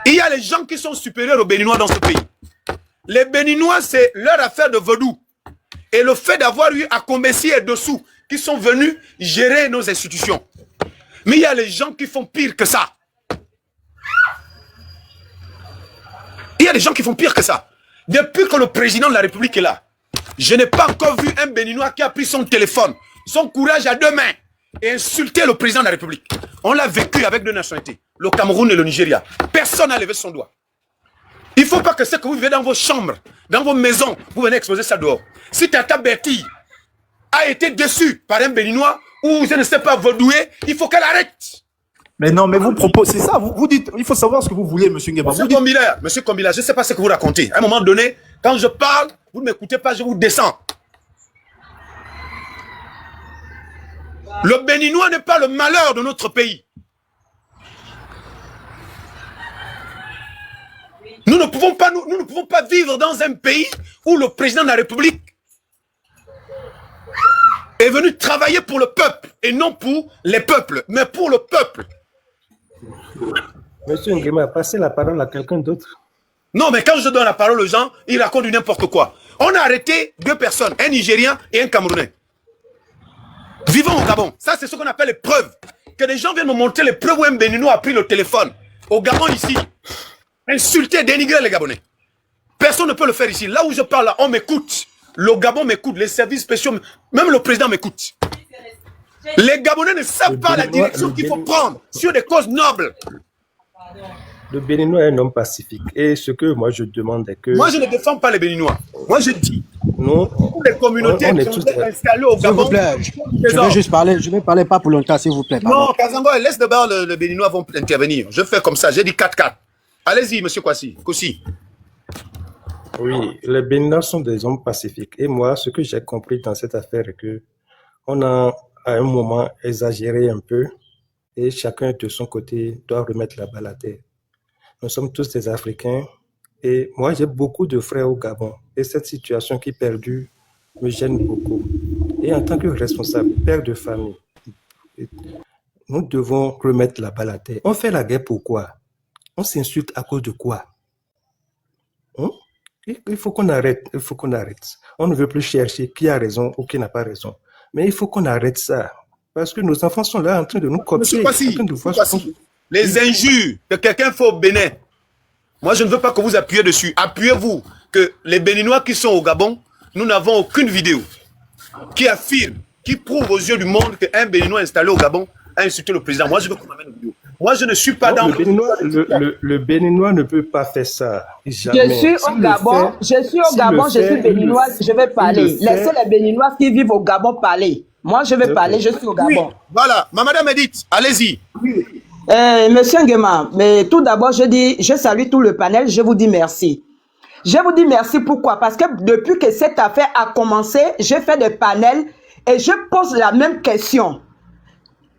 Il y a les gens qui sont supérieurs aux Béninois dans ce pays. Les Béninois, c'est leur affaire de vaudou. Et le fait d'avoir eu à Combessi et dessous, qui sont venus gérer nos institutions. Mais il y a les gens qui font pire que ça. Il y a des gens qui font pire que ça. Depuis que le président de la République est là, je n'ai pas encore vu un Béninois qui a pris son téléphone, son courage à 2 mains et insulté le président de la République. On l'a vécu avec 2 nationalités, le Cameroun et le Nigeria. Personne n'a levé son doigt. Il ne faut pas que ce que vous vivez dans vos chambres, dans vos maisons, vous venez exposer ça dehors. Si Tata Bertie a été déçue par un Béninois ou je ne sais pas vaudoué, il faut qu'elle arrête. Mais non, mais vous proposez, c'est ça, vous dites, il faut savoir ce que vous voulez, M. Nguema. Monsieur Kombila, je ne sais pas ce que vous racontez. À un moment donné, quand je parle, vous ne m'écoutez pas, je vous descends. Le Béninois n'est pas le malheur de notre pays. Nous ne pouvons pas vivre dans un pays où le président de la République est venu travailler pour le peuple et non pour les peuples, mais pour le peuple. Monsieur Nguema, passez la parole à quelqu'un d'autre. Non, mais quand je donne la parole aux gens, ils racontent du n'importe quoi. On a arrêté 2 personnes, un Nigérien et un Camerounais. Vivant au Gabon. Ça, c'est ce qu'on appelle les preuves. Que des gens viennent me montrer les preuves où un Béninois a pris le téléphone. Au Gabon, ici. Insulter, dénigrer les Gabonais. Personne ne peut le faire ici. Là où je parle, là, on m'écoute. Le Gabon m'écoute. Les services spéciaux, même le président m'écoute. Les Gabonais ne savent pas la direction qu'il faut prendre sur des causes nobles. Le Béninois est un homme pacifique. Et ce que moi je demande est que... Moi, je ne défends pas les Béninois. Moi, je dis... Nous, les communautés qui sont installées au Gabon... S'il vous plaît, je vais juste parler. Je ne vais parler pas pour longtemps, s'il vous plaît. Non, Kazango, laisse d'abord le Béninois vont intervenir. Je fais comme ça. J'ai dit 4-4. Allez-y, monsieur Kwasi. Oui, les Béninois sont des hommes pacifiques. Et moi, ce que j'ai compris dans cette affaire est que on a, à un moment, exagéré un peu et chacun de son côté doit remettre la balle à terre. Nous sommes tous des Africains et moi, j'ai beaucoup de frères au Gabon. Et cette situation qui perdure me gêne beaucoup. Et en tant que responsable, père de famille, nous devons remettre la balle à terre. On fait la guerre pourquoi? On s'insulte à cause de quoi? Il faut qu'on arrête, il faut qu'on arrête. On ne veut plus chercher qui a raison ou qui n'a pas raison. Mais il faut qu'on arrête ça. Parce que nos enfants sont là en train de nous copier. Les injures que quelqu'un fait au Bénin, moi je ne veux pas que vous appuyez dessus. Appuyez-vous que les Béninois qui sont au Gabon, nous n'avons aucune vidéo qui affirme, qui prouve aux yeux du monde qu'un Béninois installé au Gabon a insulté le président. Moi, je veux qu'on m'amène une vidéo. Moi, je ne suis pas Non, dans... le Béninois ne peut pas faire ça. Jamais. Je suis au Gabon, je suis béninoise, je vais parler. Laissez les Béninoises qui vivent au Gabon parler. Moi, je vais parler, je suis au Gabon. Oui, voilà, madame Edith, allez-y. Monsieur Nguema, mais tout d'abord, je salue tout le panel, je vous dis merci. Je vous dis merci, pourquoi? Parce que depuis que cette affaire a commencé, j'ai fait des panels et je pose la même question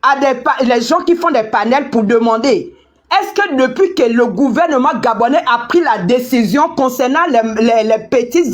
à les gens qui font des panels pour demander, est-ce que depuis que le gouvernement gabonais a pris la décision concernant les petits,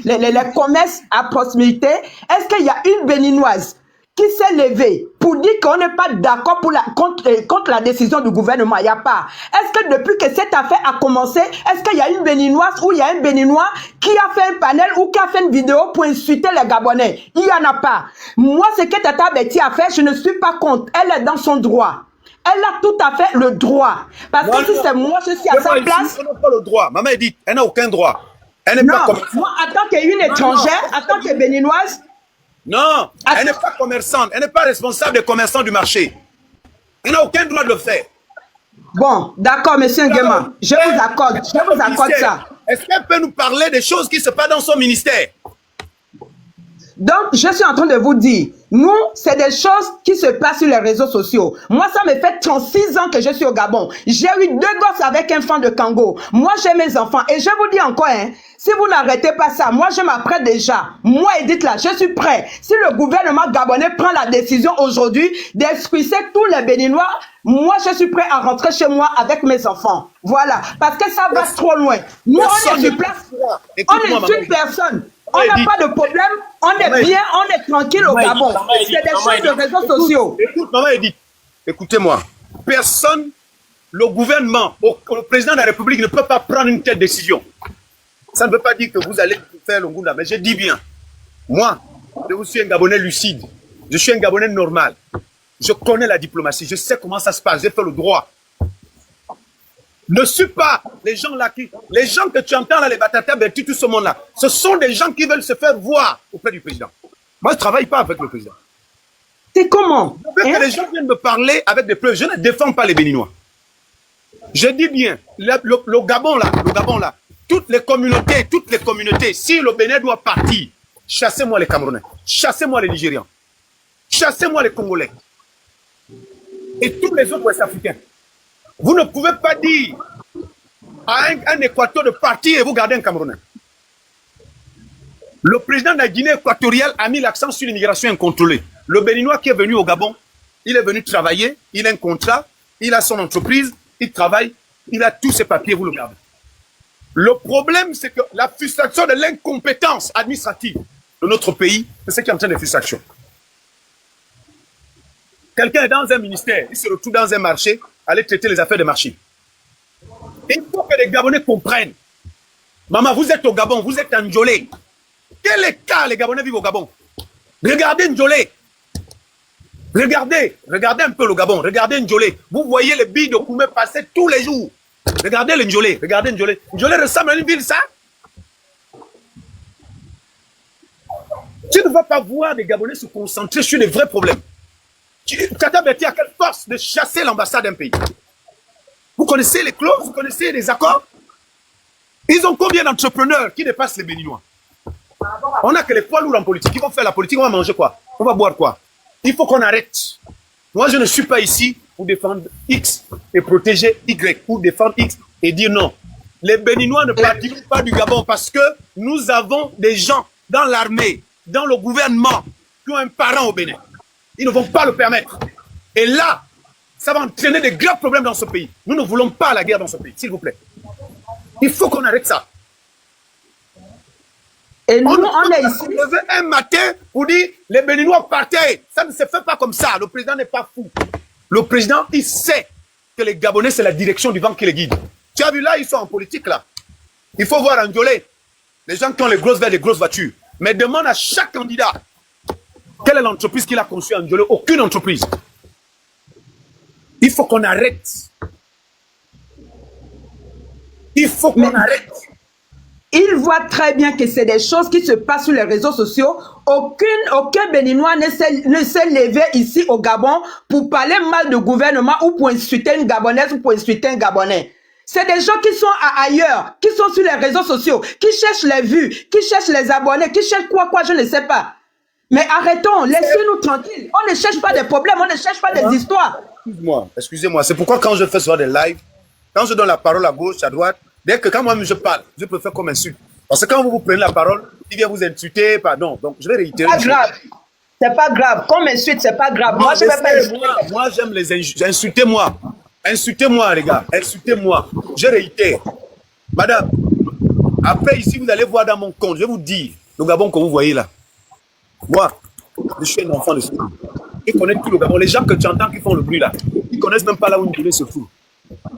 les commerces à proximité, est-ce qu'il y a une béninoise qui s'est levée pour dire qu'on n'est pas d'accord contre la décision du gouvernement? Il n'y a pas. Est-ce que depuis que cette affaire a commencé, est-ce qu'il y a une béninoise ou il y a un béninois qui a fait un panel ou qui a fait une vidéo pour insulter les Gabonais? Il n'y en a pas. Moi, ce que Tata Betty a fait, je ne suis pas contre. Elle est dans son droit. Elle a tout à fait le droit. Parce que si c'est moi, je suis à sa place. Elle n'a pas le droit. Maman Edith, elle n'a aucun droit. Elle n'est non, pas commerçante. Moi, en tant qu'une étrangère, en tant que béninoise. Non, elle n'est pas commerçante. Elle n'est pas responsable des commerçants du marché. Elle n'a aucun droit de le faire. Bon, d'accord, monsieur Nguema. Je vous accorde ça. Est-ce qu'elle peut nous parler des choses qui se passent dans son ministère? Donc, je suis en train de vous dire, nous, c'est des choses qui se passent sur les réseaux sociaux. Moi, ça me fait 36 ans que je suis au Gabon. J'ai eu 2 gosses avec un fan de Kango. Moi, j'ai mes enfants. Et je vous dis encore, hein, si vous n'arrêtez pas ça, moi, je m'apprête déjà. Moi, Edith, là, je suis prêt. Si le gouvernement gabonais prend la décision aujourd'hui d'expulser tous les Béninois, moi, je suis prêt à rentrer chez moi avec mes enfants. Voilà. Parce que ça va trop loin. Nous, on est sur place. On est une personne. On n'a pas de problème, on est bien, on est tranquille au Gabon. C'est des choses de réseaux sociaux. Écoute, maman Edith, écoutez-moi. Personne, le gouvernement, le président de la République ne peut pas prendre une telle décision. Ça ne veut pas dire que vous allez faire le Ngunda, mais je dis bien, moi, je suis un Gabonais lucide, je suis un Gabonais normal. Je connais la diplomatie, je sais comment ça se passe, j'ai fait le droit. Ne suis pas les gens là les gens que tu entends là, les Batata, Berti, tout ce monde-là. Ce sont des gens qui veulent se faire voir auprès du président. Moi, je ne travaille pas avec le président. C'est comment? Je veux que les gens viennent me parler avec des preuves. Je ne défends pas les Béninois. Je dis bien, le Gabon là, toutes les communautés, si le Bénin doit partir, chassez-moi les Camerounais, chassez-moi les Nigérians, chassez-moi les Congolais et tous les autres Ouest-Africains. Vous ne pouvez pas dire à un Équateur de partir et vous gardez un Camerounais. Le président de la Guinée équatoriale a mis l'accent sur l'immigration incontrôlée. Le Béninois qui est venu au Gabon, il est venu travailler, il a un contrat, il a son entreprise, il travaille, il a tous ses papiers, vous le gardez. Le problème, c'est que la frustration de l'incompétence administrative de notre pays, c'est ce qui entraîne les frustrations. Quelqu'un est dans un ministère, il se retrouve dans un marché, aller traiter les affaires de marché. Il faut que les Gabonais comprennent. Maman, vous êtes au Gabon, vous êtes en Ndjolé. Quel est le cas les Gabonais vivent au Gabon? Regardez Ndjolé. Regardez un peu le Gabon, regardez Ndjolé. Vous voyez les billes de Koumé passer tous les jours. Regardez le Ndjolé, regardez Ndjolé. Ndjolé ressemble à une ville, ça? Tu ne vas pas voir des Gabonais se concentrer sur les vrais problèmes. Tata Betty a quelle force de chasser l'ambassade d'un pays? Vous connaissez les clauses, vous connaissez les accords? Ils ont combien d'entrepreneurs qui dépassent les Béninois? On n'a que les poids lourds en politique. Ils vont faire la politique, on va manger quoi? On va boire quoi? Il faut qu'on arrête. Moi, je ne suis pas ici pour défendre X et protéger Y, pour défendre X et dire non. Les Béninois ne partiront pas du Gabon parce que nous avons des gens dans l'armée, dans le gouvernement, qui ont un parent au Bénin. Ils ne vont pas le permettre. Et là, ça va entraîner des graves problèmes dans ce pays. Nous ne voulons pas la guerre dans ce pays, s'il vous plaît. Il faut qu'on arrête ça. Et nous, on est ici. Lever un matin pour dire les Béninois partez. Ça ne se fait pas comme ça. Le président n'est pas fou. Le président, il sait que les Gabonais, c'est la direction du vent qui les guide. Tu as vu là, ils sont en politique là. Il faut voir Ndjolé. Les gens qui ont les grosses verres, les grosses voitures. Mais demande à chaque candidat quelle est l'entreprise qu'il a conçue à Ndjolé. Aucune entreprise. Il faut qu'on arrête. Il faut qu'on arrête. Ils voient très bien que c'est des choses qui se passent sur les réseaux sociaux. Aucun Béninois ne s'est levé ici au Gabon pour parler mal du gouvernement ou pour insulter une Gabonaise ou pour insulter un Gabonais. C'est des gens qui sont ailleurs, qui sont sur les réseaux sociaux, qui cherchent les vues, qui cherchent les abonnés, qui cherchent quoi, je ne sais pas. Mais arrêtons, laissez-nous tranquilles. On ne cherche pas des problèmes, on ne cherche pas des histoires. Excusez-moi, c'est pourquoi quand je fais souvent des lives, quand je donne la parole à gauche, à droite, dès que quand moi-même je parle, je préfère comme insulte. Parce que quand vous prenez la parole, il vient vous insulter, pardon. Donc je vais réitérer. C'est pas grave. C'est pas grave. Comme insulte, c'est pas grave. Non, moi, je vais pas insulter. Moi, j'aime les insulter. Insultez-moi. Insultez-moi, les gars. Insultez-moi. Je réitère. Madame, après ici, vous allez voir dans mon compte, je vais vous dire, le Gabon que vous voyez là. Moi, je suis un enfant de ce monde. Je connais tout le Gabon. Les gens que tu entends qui font le bruit là, ils ne connaissent même pas là où une se fout.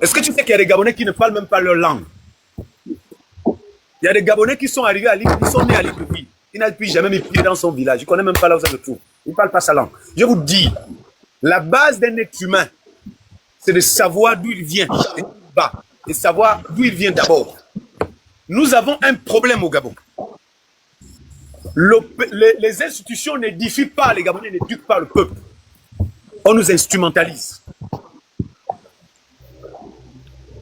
Est-ce que tu sais qu'il y a des Gabonais qui ne parlent même pas leur langue? Il y a des Gabonais qui sont arrivés à l'île, qui sont nés à Libreville. Ils n'ont plus jamais mis pied dans son village. Ils ne connaissent même pas là où ça se trouve. Ils ne parlent pas sa langue. Je vous dis, la base d'un être humain, c'est de savoir d'où il vient. Et savoir d'où il vient d'abord. Nous avons un problème au Gabon. Les institutions n'édifient pas, les Gabonais n'éduquent pas le peuple. On nous instrumentalise.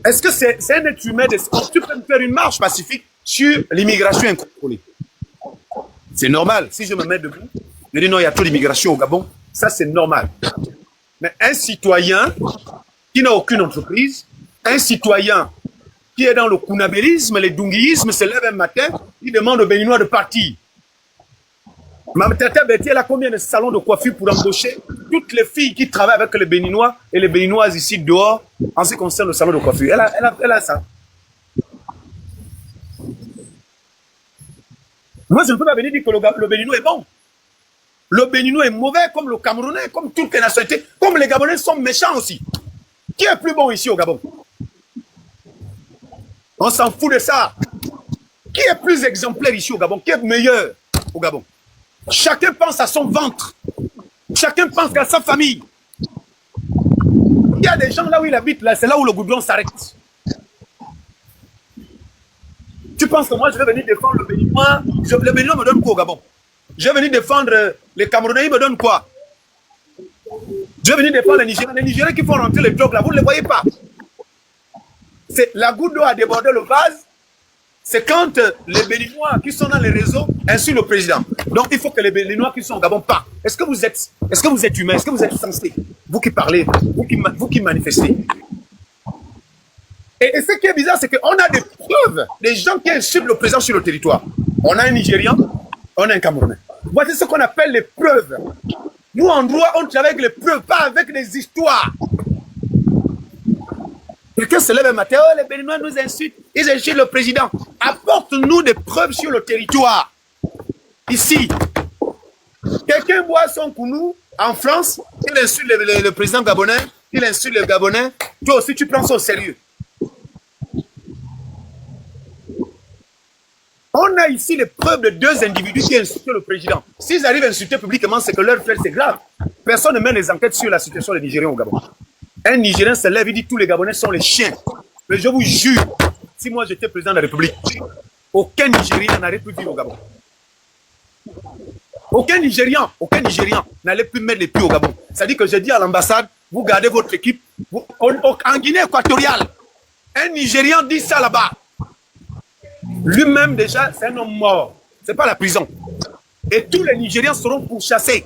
Est-ce que c'est un être humain? Tu peux me faire une marche pacifique sur l'immigration incontrôlée. C'est normal. Si je me mets debout, je dis non, il y a trop d'immigration au Gabon. Ça, c'est normal. Mais un citoyen qui n'a aucune entreprise, un citoyen qui est dans le kounabélisme, le dunguisme, se lève un matin, il demande aux Béninois de partir. Mme Tata Betty, elle a combien de salons de coiffure pour embaucher toutes les filles qui travaillent avec les Béninois et les Béninoises ici dehors en ce qui concerne le salon de coiffure? Elle a ça. Moi, je ne peux pas venir dire que le Béninois est bon. Le Béninois est mauvais comme le Camerounais, comme toutes les nationalités, comme les Gabonais sont méchants aussi. Qui est plus bon ici au Gabon? On s'en fout de ça. Qui est plus exemplaire ici au Gabon? Qui est meilleur au Gabon? Chacun pense à son ventre. Chacun pense à sa famille. Il y a des gens là où il habite, là, c'est là où le goudron s'arrête. Tu penses que moi je vais venir défendre le Béninois? Le Béninois me donne quoi au Gabon? Je vais venir défendre les Camerounais, ils me donnent quoi? Je vais venir défendre les Nigériens. Les Nigériens qui font rentrer les drogues là, vous ne les voyez pas. C'est la goutte d'eau a débordé le vase. C'est quand les Béninois qui sont dans les réseaux insultent le président. Donc il faut que les Béninois qui sont au Gabon partent. Est-ce que vous êtes humain? Est-ce que vous êtes sensé? Vous qui parlez, vous qui manifestez. Et ce qui est bizarre, c'est qu'on a des preuves, des gens qui insultent le président sur le territoire. On a un Nigérian, on a un Camerounais. Voici ce qu'on appelle les preuves. Nous, en droit, on travaille avec les preuves, pas avec des histoires. Quelqu'un se lève un matin, oh, les Béninois nous insultent, ils insultent le président. Apporte-nous des preuves sur le territoire. Ici, quelqu'un boit son kounou en France, il insulte le président gabonais, il insulte le Gabonais. Toi aussi, tu prends ça au sérieux. On a ici les preuves de deux individus qui insultent le président. S'ils arrivent à insulter publiquement, c'est que leur frère, c'est grave. Personne ne mène les enquêtes sur la situation des Nigériens au Gabon. Un Nigérien se lève et dit tous les Gabonais sont les chiens. Mais je vous jure, si moi j'étais président de la République, aucun Nigérien n'allait plus vivre au Gabon. Aucun Nigérien n'allait plus mettre les pieds au Gabon. C'est-à-dire que j'ai dit à l'ambassade, vous gardez votre équipe. En Guinée équatoriale, un Nigérian dit ça là-bas. Lui-même déjà, c'est un homme mort. Ce n'est pas la prison. Et tous les Nigériens seront pourchassés.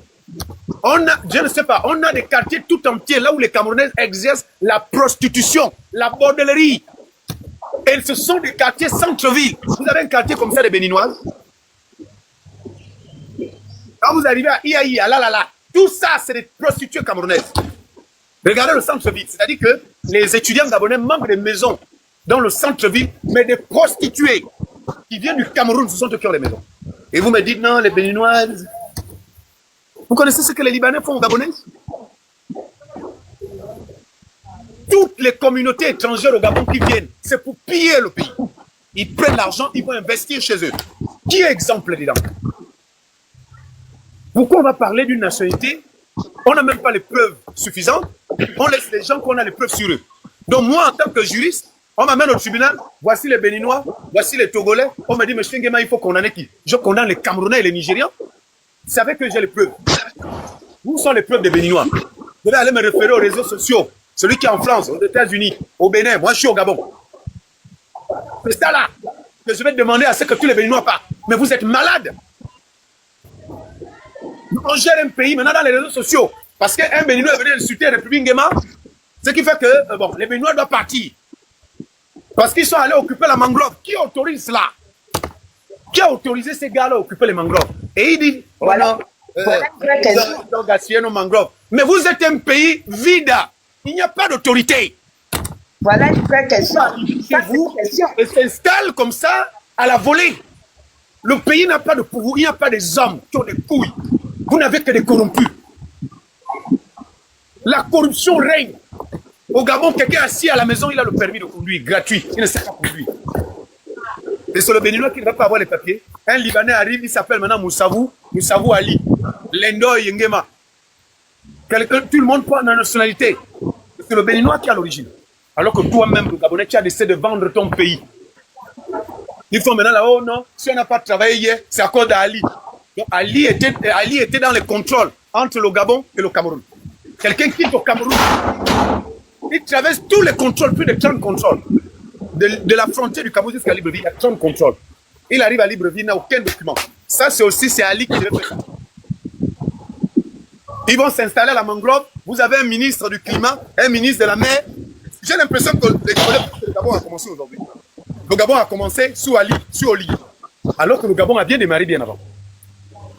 Je ne sais pas, on a des quartiers tout entiers là où les Camerounais exercent la prostitution, la bordellerie. Et ce sont des quartiers centre-ville. Vous avez un quartier comme ça des Béninoises. Quand vous arrivez à Iaïa, là, tout ça, c'est des prostituées camerounaises. Regardez le centre-ville. C'est-à-dire que les étudiants gabonais manquent des maisons dans le centre-ville, mais des prostituées qui viennent du Cameroun, ce sont eux qui ont les maisons. Et vous me dites, non, les Béninoises. Vous connaissez ce que les Libanais font aux Gabonais? Toutes les communautés étrangères au Gabon qui viennent, c'est pour piller le pays. Ils prennent l'argent, ils vont investir chez eux. Qui est exemple dedans? Pourquoi on va parler d'une nationalité? On n'a même pas les preuves suffisantes. On laisse les gens qu'on a les preuves sur eux. Donc moi, en tant que juriste, On m'amène au tribunal, voici les Béninois, voici les Togolais. On me dit, monsieur Nguema, il faut condamner qui? Je condamne les Camerounais et les Nigérians. Vous savez que j'ai les preuves. Où sont les preuves des Béninois? Je vais aller me référer aux réseaux sociaux. Celui qui est en France, aux États-Unis, au Bénin. Moi, je suis au Gabon. C'est ça là que je vais demander à ce que tous les Béninois partent. Mais vous êtes malades. On gère un pays maintenant dans les réseaux sociaux. Parce qu'un Béninois est venu insulter la République Nguema. Ce qui fait que bon, les Béninois doivent partir. Parce qu'ils sont allés occuper la mangrove. Qui autorise cela? Qui a autorisé ces gars-là à occuper les mangroves? Et il dit, voilà, on gaspiller nos mangroves. Mais vous êtes un pays vide. Il n'y a pas d'autorité. Voilà une vraie question. Et s'installe comme ça à la volée. Le pays n'a pas de pouvoir. Il n'y a pas des hommes qui ont des couilles. Vous n'avez que des corrompus. La corruption règne. Au Gabon, quelqu'un assis à la maison, il a le permis de conduire, gratuit. Il ne sait pas conduire. Et c'est le Béninois qui ne va pas avoir les papiers. Un Libanais arrive, il s'appelle maintenant Moussavou Ali. Lendo Yengema. Tout le monde prend la nationalité. C'est le Béninois qui a l'origine. Alors que toi-même, le Gabonais, tu as décidé de vendre ton pays. Ils font maintenant là-haut, non, si on n'a pas travaillé hier, c'est à cause d'Ali. Donc Ali était dans les contrôles entre le Gabon et le Cameroun. Quelqu'un quitte au Cameroun, il traverse tous les contrôles, plus de 30 contrôles. De la frontière du Cameroun jusqu'à Libreville, il y a 30 contrôles. Il arrive à Libreville, il n'a aucun document. Ça, c'est Ali qui devait faire ça. Ils vont s'installer à la mangrove. Vous avez un ministre du climat, un ministre de la mer. J'ai l'impression que le Gabon a commencé aujourd'hui. Le Gabon a commencé sous Ali, sous Oli. Alors que le Gabon a bien démarré bien avant.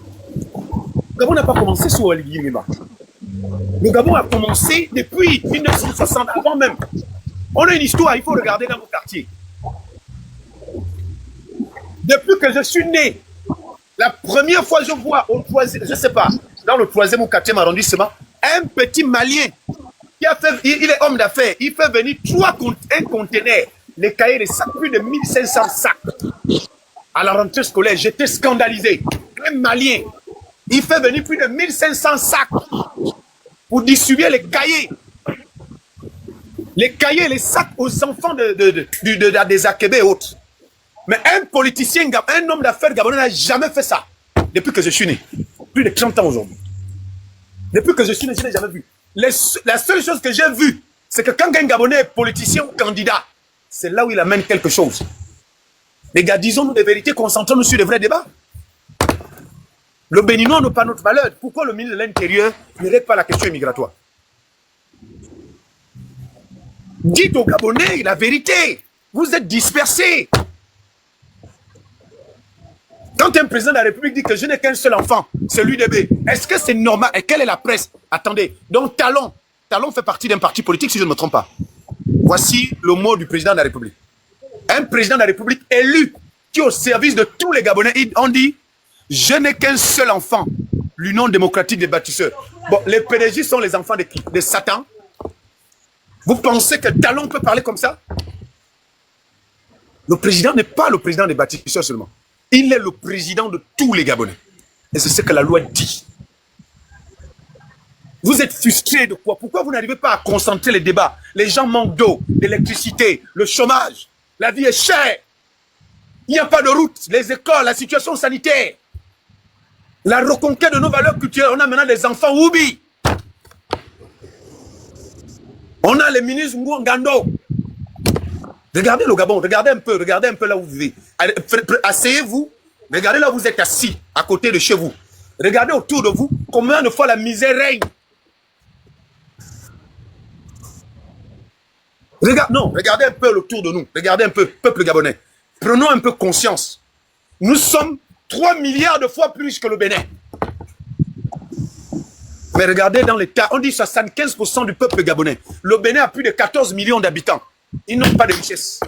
Le Gabon n'a pas commencé sous Oli. Le Gabon a commencé depuis 1960, avant même. On a une histoire, il faut regarder dans vos quartiers. Depuis que je suis né, la première fois que je vois au troisième, je ne sais pas, dans le 3e ou 4e arrondissement, un petit Malien qui a fait, il est homme d'affaires, il fait venir un conteneur, les cahiers de sacs, plus de 1500 sacs à la rentrée scolaire. J'étais scandalisé. Un Malien, il fait venir plus de 1500 sacs pour distribuer les cahiers. Les cahiers, les sacs aux enfants des Akébé et autres. Mais un politicien, un homme d'affaires gabonais n'a jamais fait ça. Depuis que je suis né. Plus de 30 ans aujourd'hui. Depuis que je suis né, je n'ai jamais vu. La seule chose que j'ai vue, c'est que quand un Gabonais est politicien ou candidat, c'est là où il amène quelque chose. Les gars, disons-nous des vérités, concentrons-nous sur les vrais débats. Le Béninois n'a pas notre valeur. Pourquoi le ministre de l'Intérieur ne règle pas la question migratoire? Dites aux Gabonais la vérité. Vous êtes dispersés. Quand un président de la République dit que je n'ai qu'un seul enfant, c'est l'UDB, est-ce que c'est normal? Et quelle est la presse? Attendez, donc Talon fait partie d'un parti politique, si je ne me trompe pas. Voici le mot du président de la République. Un président de la République élu, qui est au service de tous les Gabonais, on dit, je n'ai qu'un seul enfant, l'Union démocratique des bâtisseurs. Bon, les PDG sont les enfants de qui? De Satan. Vous pensez que Talon peut parler comme ça? Le président n'est pas le président des bâtisseurs seulement. Il est le président de tous les Gabonais. Et c'est ce que la loi dit. Vous êtes frustrés de quoi? Pourquoi vous n'arrivez pas à concentrer les débats? Les gens manquent d'eau, d'électricité, le chômage. La vie est chère. Il n'y a pas de route, les écoles, la situation sanitaire. La reconquête de nos valeurs culturelles. On a maintenant des enfants Oubi. On a les ministres Ngando. Regardez le Gabon, regardez un peu là où vous vivez. Asseyez-vous, regardez là où vous êtes assis, à côté de chez vous. Regardez autour de vous, combien de fois la misère règne. Regardez un peu autour de nous, regardez un peu, peuple gabonais. Prenons un peu conscience. Nous sommes 3 milliards de fois plus riches que le Bénin. Mais regardez dans l'État, on dit 75% du peuple gabonais. Le Bénin a plus de 14 millions d'habitants. Ils n'ont pas de richesse.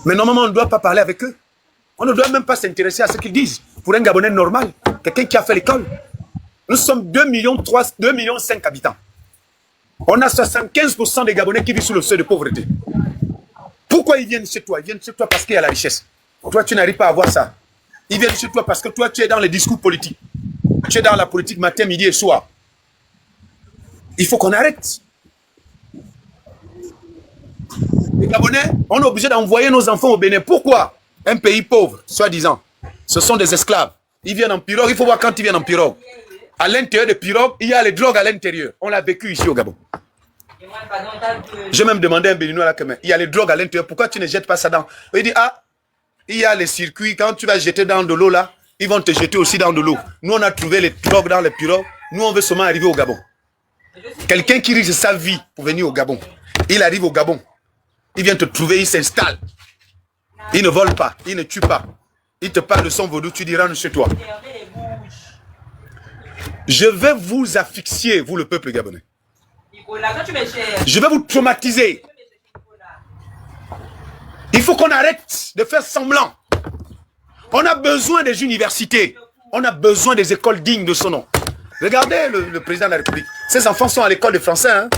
Mais normalement, on ne doit pas parler avec eux. On ne doit même pas s'intéresser à ce qu'ils disent. Pour un Gabonais normal, quelqu'un qui a fait l'école. Nous sommes 2,5 millions habitants. On a 75% des Gabonais qui vivent sous le seuil de pauvreté. Pourquoi ils viennent chez toi? Ils viennent chez toi parce qu'il y a la richesse. Toi, tu n'arrives pas à avoir ça. Ils viennent chez toi parce que toi, tu es dans les discours politiques. Tu es dans la politique matin, midi et soir. Il faut qu'on arrête. Les Gabonais, on est obligé d'envoyer nos enfants au Bénin. Pourquoi? Un pays pauvre, soi-disant. Ce sont des esclaves. Ils viennent en pirogue. Il faut voir quand ils viennent en pirogue. À l'intérieur des pirogues, il y a les drogues à l'intérieur. On l'a vécu ici au Gabon. J'ai même demandé à un Béninois là que il y a les drogues à l'intérieur. Pourquoi tu ne jettes pas ça dans? Il dit, ah, il y a les circuits. Quand tu vas jeter dans de l'eau là, ils vont te jeter aussi dans de l'eau. Nous, on a trouvé les drogues dans les pirogues. Nous, on veut seulement arriver au Gabon. Quelqu'un qui risque sa vie pour venir au Gabon. Il arrive au Gabon. Il vient te trouver, il s'installe. Il ne vole pas, il ne tue pas. Il te parle de son vaudou, tu dis rentre chez toi. Je vais vous asphyxier, vous le peuple gabonais. Je vais vous traumatiser. Il faut qu'on arrête de faire semblant. On a besoin des universités. On a besoin des écoles dignes de son nom. Regardez le président de la République. Ses enfants sont à l'école de français. Hein?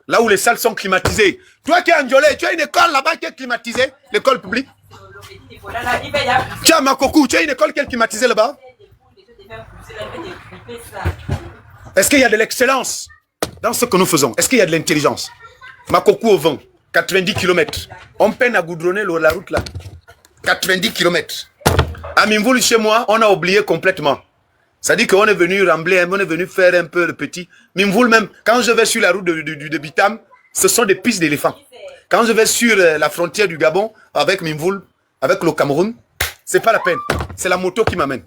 Là où les salles sont climatisées. Toi qui es en Diolé, tu as une école là-bas qui est climatisée, l'école publique. Tu as Makokou, tu as une école qui est climatisée là-bas. Est-ce qu'il y a de l'excellence dans ce que nous faisons? Est-ce qu'il y a de l'intelligence? Makokou au vent, 90 km. On peine à goudronner la route là. 90 km. À Mimvoul, chez moi, on a oublié complètement. Ça dit qu'on est venu rembler, on est venu faire un peu de petit. Mimvoul même, quand je vais sur la route de Bitam, ce sont des pistes d'éléphants. Quand je vais sur la frontière du Gabon, avec Mimvoul, avec le Cameroun, c'est pas la peine. C'est la moto qui m'amène.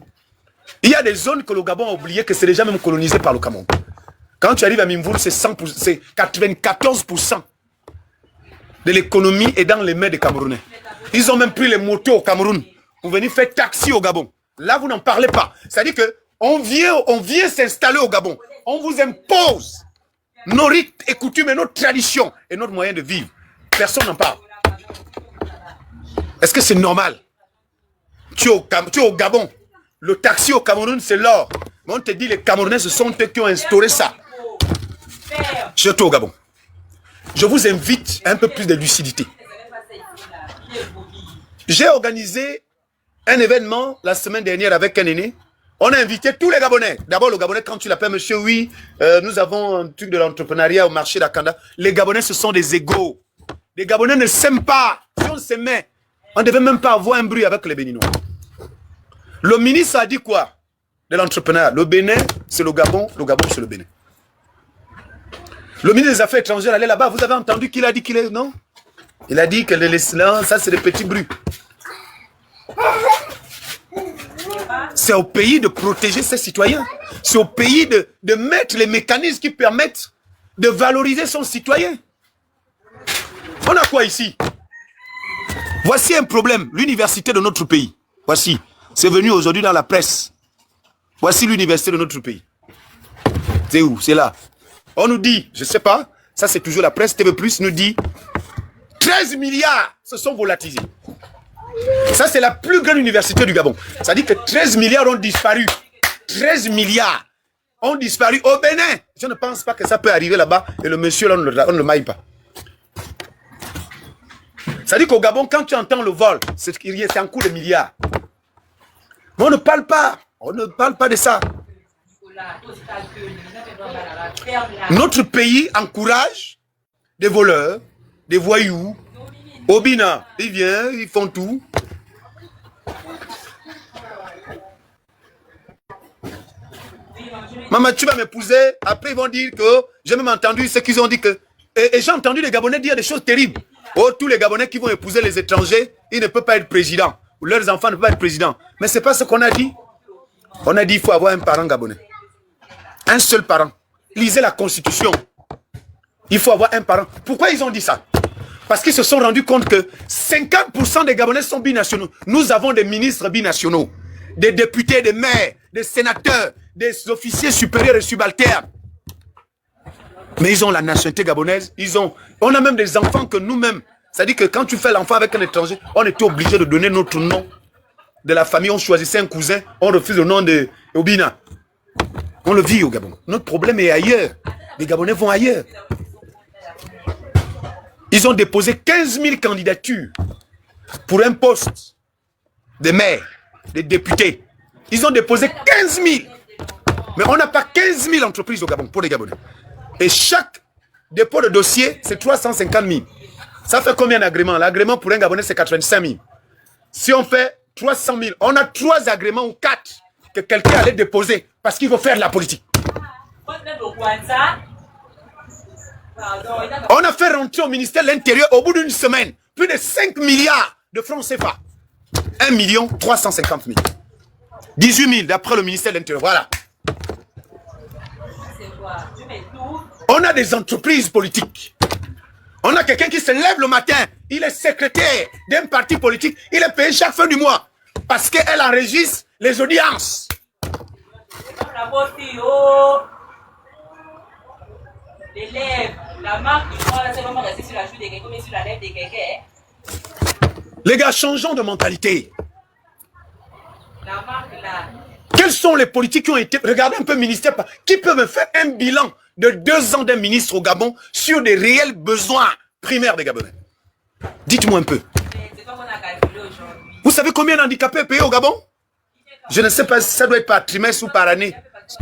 Il y a des zones que le Gabon a oublié que c'est déjà même colonisé par le Cameroun. Quand tu arrives à Mimvoul, c'est 94% de l'économie est dans les mains des Camerounais. Ils ont même pris les motos au Cameroun pour venir faire taxi au Gabon. Là, vous n'en parlez pas. C'est-à-dire que on vient s'installer au Gabon. On vous impose nos rites et coutumes et notre tradition et notre moyen de vivre. Personne n'en parle. Est-ce que c'est normal? Tu es au Gabon. Le taxi au Cameroun, c'est l'or. Mais on te dit les Camerounais, ce sont eux qui ont instauré ça. Je suis au Gabon. Je vous invite à un peu plus de lucidité. J'ai organisé un événement la semaine dernière avec un aîné. On a invité tous les Gabonais. D'abord, le Gabonais, quand tu l'appelles, monsieur, oui, nous avons un truc de l'entrepreneuriat au marché d'Akanda. Les Gabonais, ce sont des égaux. Les Gabonais ne s'aiment pas. Si on s'aimait, on ne devait même pas avoir un bruit avec les Béninois. Le ministre a dit quoi de l'entrepreneuriat? Le Bénin, c'est le Gabon c'est le Bénin. Le ministre des Affaires étrangères allait là-bas. Vous avez entendu qu'il a dit qu'il est... Non? Il a dit que ça, c'est des petits bruits. C'est au pays de protéger ses citoyens. C'est au pays de mettre les mécanismes qui permettent de valoriser son citoyen. On a quoi ici? Voici un problème. L'université de notre pays. Voici. C'est venu aujourd'hui dans la presse. Voici l'université de notre pays. C'est où? C'est là. On nous dit, je ne sais pas, ça c'est toujours la presse, TV+, nous dit 13 milliards se sont volatilisés. Ça c'est la plus grande université du Gabon. Ça dit que 13 milliards ont disparu. 13 milliards ont disparu au Bénin. Je ne pense pas que ça peut arriver là-bas et le monsieur là, on ne le maille pas. Ça dit qu'au Gabon, quand tu entends le vol, c'est en cours de milliards. Mais on ne parle pas. On ne parle pas de ça. Notre pays encourage des voleurs, des voyous. Obina, ils viennent, ils font tout. Maman, tu vas m'épouser. Après, ils vont dire que j'ai même entendu ce qu'ils ont dit que. Et j'ai entendu les Gabonais dire des choses terribles. Oh, tous les Gabonais qui vont épouser les étrangers, ils ne peuvent pas être présidents. Ou leurs enfants ne peuvent pas être présidents. Mais ce n'est pas ce qu'on a dit. On a dit qu'il faut avoir un parent gabonais. Un seul parent. Lisez la Constitution. Il faut avoir un parent. Pourquoi ils ont dit ça? Parce qu'ils se sont rendus compte que 50% des Gabonais sont binationaux. Nous avons des ministres binationaux, des députés, des maires, des sénateurs, des officiers supérieurs et subalternes. Mais ils ont la nationalité gabonaise. On a même des enfants que nous-mêmes. C'est-à-dire que quand tu fais l'enfant avec un étranger, on était obligé de donner notre nom de la famille. On choisissait un cousin, on refuse le nom de Obina. On le vit au Gabon. Notre problème est ailleurs. Les Gabonais vont ailleurs. Ils ont déposé 15 000 candidatures pour un poste de maire, de député. Ils ont déposé 15 000. Mais on n'a pas 15 000 entreprises au Gabon pour les Gabonais. Et chaque dépôt de dossier, c'est 350 000. Ça fait combien d'agréments? L'agrément pour un Gabonais, c'est 85 000. Si on fait 300 000, on a 3 agréments ou 4 que quelqu'un allait déposer parce qu'il veut faire de la politique. On a fait rentrer au ministère de l'Intérieur au bout d'une semaine plus de 5 milliards de francs CFA. 1 350 000. 18 000 d'après le ministère de l'Intérieur. Voilà. On a des entreprises politiques. On a quelqu'un qui se lève le matin. Il est secrétaire d'un parti politique. Il est payé chaque fin du mois. Parce qu'elle enregistre les audiences. Les gars, changeons de mentalité. Quels sont les politiques qui ont été... Regardez un peu le ministère. Qui peut me faire un bilan de 2 ans d'un ministre au Gabon sur des réels besoins primaires des Gabonais? Dites-moi un peu. Vous savez combien d'handicapés payés au Gabon? Je ne sais pas si ça doit être par trimestre ou par année.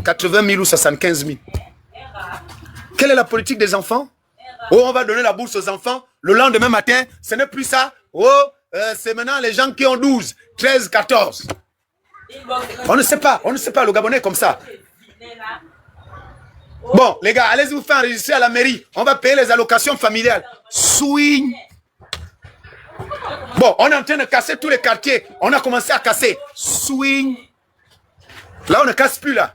80 000 ou 75 000. Quelle est la politique des enfants? Oh, on va donner la bourse aux enfants. Le lendemain matin, ce n'est plus ça. Oh, c'est maintenant les gens qui ont 12, 13, 14. On ne sait pas le Gabonais est comme ça. Bon, les gars, allez-y vous faire enregistrer à la mairie. On va payer les allocations familiales. Swing. Bon, on est en train de casser tous les quartiers. On a commencé à casser. Swing. Là, on ne casse plus, là.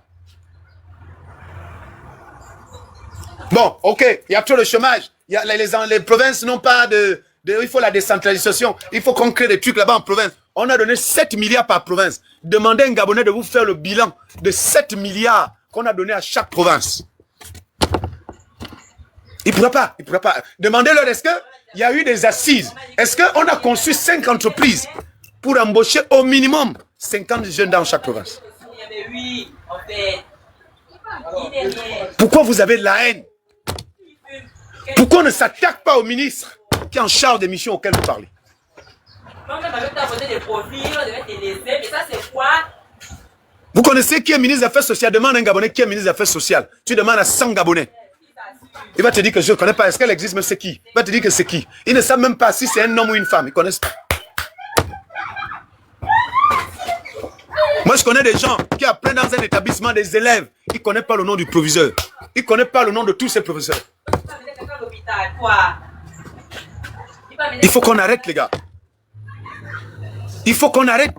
Bon, ok, il y a trop de chômage. Les provinces n'ont pas de... Il faut la décentralisation. Il faut qu'on crée des trucs là-bas en province. On a donné 7 milliards par province. Demandez à un Gabonais de vous faire le bilan de 7 milliards qu'on a donné à chaque province. Il ne pourra pas. Demandez-leur, est-ce qu'il y a eu des assises? Est-ce qu'on a conçu 5 entreprises pour embaucher au minimum 50 jeunes dans chaque province? Pourquoi vous avez de la haine? Pourquoi on ne s'attaque pas au ministre qui est en charge des missions auxquelles vous parlez? Vous connaissez qui est ministre des Affaires sociales? Demande à un Gabonais qui est ministre des Affaires sociales. Tu demandes à 100 Gabonais. Il va te dire que je ne connais pas. Est-ce qu'elle existe? Mais c'est qui? Il va te dire que c'est qui? Ils ne savent même pas si c'est un homme ou une femme. Ils ne connaissent pas. Moi, je connais des gens qui apprennent dans un établissement des élèves. Ils ne connaissent pas le nom du proviseur. Ils ne connaissent pas le nom de tous ces professeurs. Il faut qu'on arrête, les gars. Il faut qu'on arrête.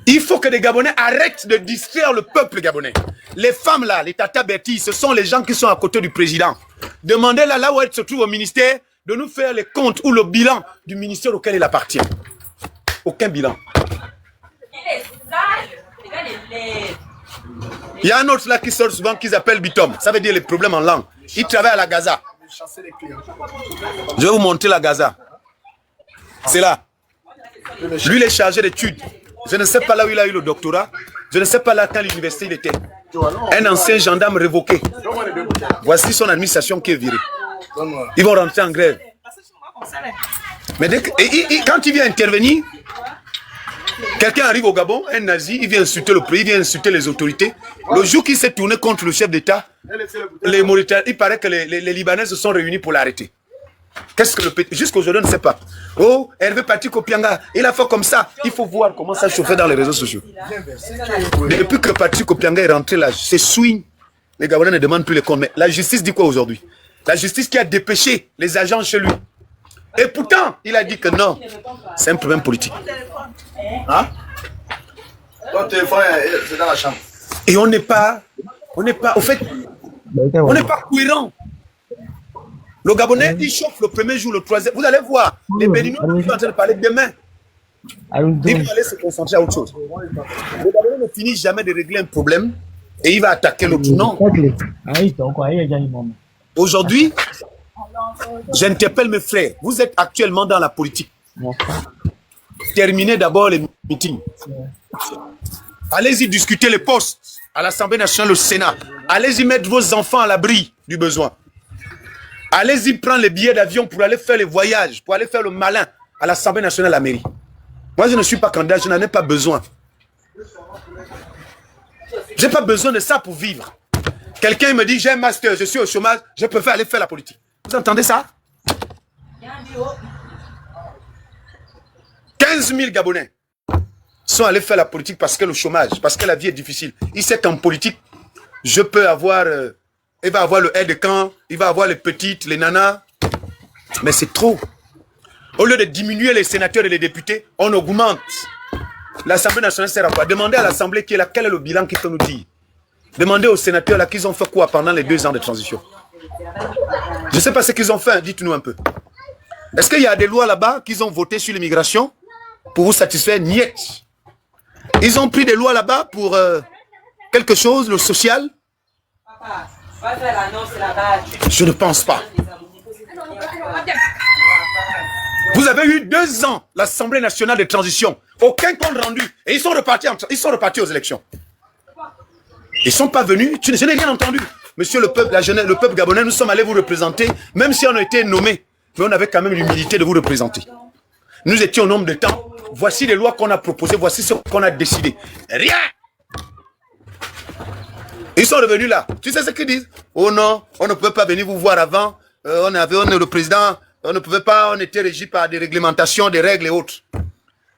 Il faut que les Gabonais arrêtent de distraire le peuple gabonais. Les femmes là, les Tata Betty, ce sont les gens qui sont à côté du président. Demandez-la là où elle se trouve au ministère de nous faire les comptes ou le bilan du ministère auquel il appartient. Aucun bilan. Il y a un autre là qui sort souvent qu'ils appellent Bitom. Ça veut dire les problèmes en langue. Il travaille à la Gaza. Je vais vous montrer la Gaza. C'est là. Lui, il est chargé d'études. Je ne sais pas là où il a eu le doctorat. Je ne sais pas là quand à l'université il était. Un ancien gendarme révoqué. Voici son administration qui est virée. Ils vont rentrer en grève. Mais quand il vient intervenir, quelqu'un arrive au Gabon, un nazi, il vient insulter le pays, il vient insulter les autorités. Le jour qu'il s'est tourné contre le chef d'État, les Mauritaniens, il paraît que les Libanais se sont réunis pour l'arrêter. Qu'est-ce que le pays... Jusqu'aujourd'hui, on ne sait pas. Oh, Hervé Patrick Kopianga, il a fait comme ça. Il faut voir comment ça chauffait dans les réseaux sociaux. Mais depuis que Patrick Kopianga est rentré là, c'est swing. Les Gabonais ne demandent plus les comptes. Mais la justice dit quoi aujourd'hui? La justice qui a dépêché les agents chez lui. Et pourtant, il a dit que non. C'est un problème politique. Hein? Ton téléphone, c'est dans la chambre. Et on n'est pas, au fait, on n'est pas cohérent. Le Gabonais, il chauffe le premier jour, le troisième. Vous allez voir, les Béninois sont en train de parler demain. Il va aller se concentrer à autre chose. Le Gabonais ne finit jamais de régler un problème et il va attaquer l'autre. Non. Aujourd'hui, j'interpelle mes frères. Vous êtes actuellement dans la politique. Terminez d'abord les meetings. Allez-y discuter les postes à l'Assemblée nationale, au Sénat. Allez-y mettre vos enfants à l'abri du besoin. Allez-y prendre les billets d'avion pour aller faire les voyages, pour aller faire le malin à l'Assemblée nationale, à la mairie. Moi, je ne suis pas candidat, je n'en ai pas besoin. Je n'ai pas besoin de ça pour vivre. Quelqu'un me dit, j'ai un master, je suis au chômage, je préfère aller faire la politique. Vous entendez ça? 15 000 Gabonais sont allés faire la politique parce que le chômage, parce que la vie est difficile. Il sait qu'en politique, je peux avoir, il va avoir le aide de camp, il va avoir les petites, les nanas. Mais c'est trop. Au lieu de diminuer les sénateurs et les députés, on augmente. L'Assemblée nationale sert à quoi? Demandez à l'Assemblée qui est là, quel est le bilan qu'ils peuvent nous dire. Demandez aux sénateurs là qu'ils ont fait quoi pendant les 2 ans de transition. Je ne sais pas ce qu'ils ont fait, dites-nous un peu. Est-ce qu'il y a des lois là-bas qu'ils ont votées sur l'immigration pour vous satisfaire? Niet. Ils ont pris des lois là-bas pour quelque chose, le social? Je ne pense pas. Vous avez eu 2 ans l'Assemblée nationale de transition, aucun compte rendu, et ils sont repartis aux élections. Ils ne sont pas venus, je n'ai rien entendu. Monsieur le peuple, le peuple gabonais, nous sommes allés vous représenter, même si on a été nommés, mais on avait quand même l'humilité de vous représenter. Nous étions au nombre de temps, voici les lois qu'on a proposées, voici ce qu'on a décidé. Rien! Ils sont revenus là. Tu sais ce qu'ils disent? Oh non, on ne pouvait pas venir vous voir avant, on est le président, on ne pouvait pas, on était régi par des réglementations, des règles et autres.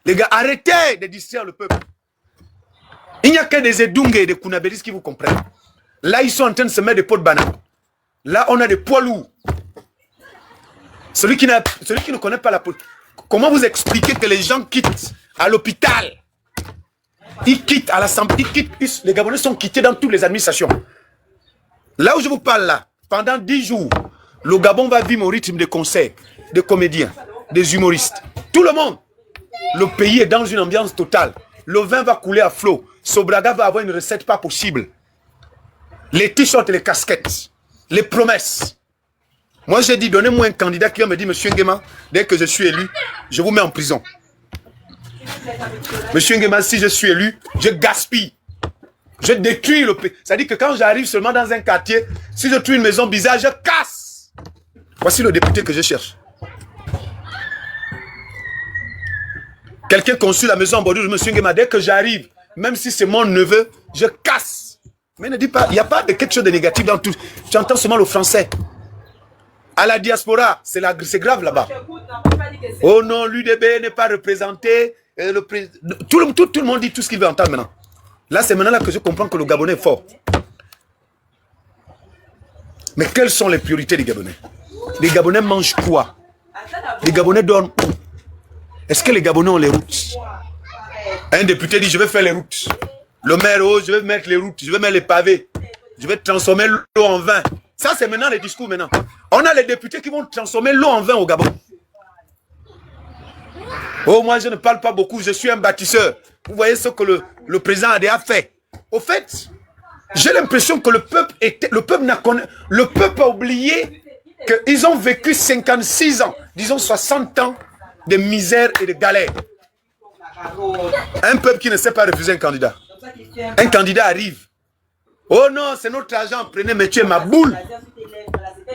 Les gars, arrêtez de distraire le peuple. Il n'y a que des Edungue et des Kounabéris qui vous comprennent. Là, ils sont en train de se mettre des pots de banane. Là, on a des poids lourds. Celui qui ne connaît pas la politique. Comment vous expliquez que les gens quittent à l'hôpital? Ils quittent à l'Assemblée. Les Gabonais sont quittés dans toutes les administrations. Là où je vous parle là, pendant 10 jours, le Gabon va vivre au rythme de concerts, de comédiens, des humoristes. Tout le monde. Le pays est dans une ambiance totale. Le vin va couler à flot. Sobraga va avoir une recette pas possible. Les t-shirts et les casquettes. Les promesses. Moi, j'ai dit, donnez-moi un candidat qui va me dire, Monsieur Nguema, dès que je suis élu, je vous mets en prison. Monsieur Nguema, si je suis élu, je gaspille. Je détruis le pays. C'est-à-dire que quand j'arrive seulement dans un quartier, si je trouve une maison bizarre, je casse. Voici le député que je cherche. Quelqu'un construit la maison en bordure de Monsieur Nguema, dès que j'arrive, même si c'est mon neveu, je casse. Mais ne dis pas, il n'y a pas de quelque chose de négatif dans tout. Tu entends seulement le français. À la diaspora, c'est grave là-bas. Oh non, l'UDB n'est pas représenté. Tout le monde dit tout ce qu'il veut entendre maintenant. Là, c'est maintenant là que je comprends que le Gabonais est fort. Mais quelles sont les priorités des Gabonais? Les Gabonais mangent quoi? Les Gabonais dorment où? Est-ce que les Gabonais ont les routes? Un député dit, je vais faire les routes. Le maire, oh, je vais mettre les routes, je vais mettre les pavés. Je vais transformer l'eau en vin. Ça, c'est maintenant les discours maintenant. On a les députés qui vont transformer l'eau en vin au Gabon. Oh, moi, je ne parle pas beaucoup, je suis un bâtisseur. Vous voyez ce que le président a déjà fait. Au fait, j'ai l'impression que le peuple a oublié qu'ils ont vécu 56 ans, disons 60 ans de misère et de galère. Un peuple qui ne sait pas refuser un candidat. Un candidat arrive. Oh non, c'est notre argent, prenez, mais tu es ma boule.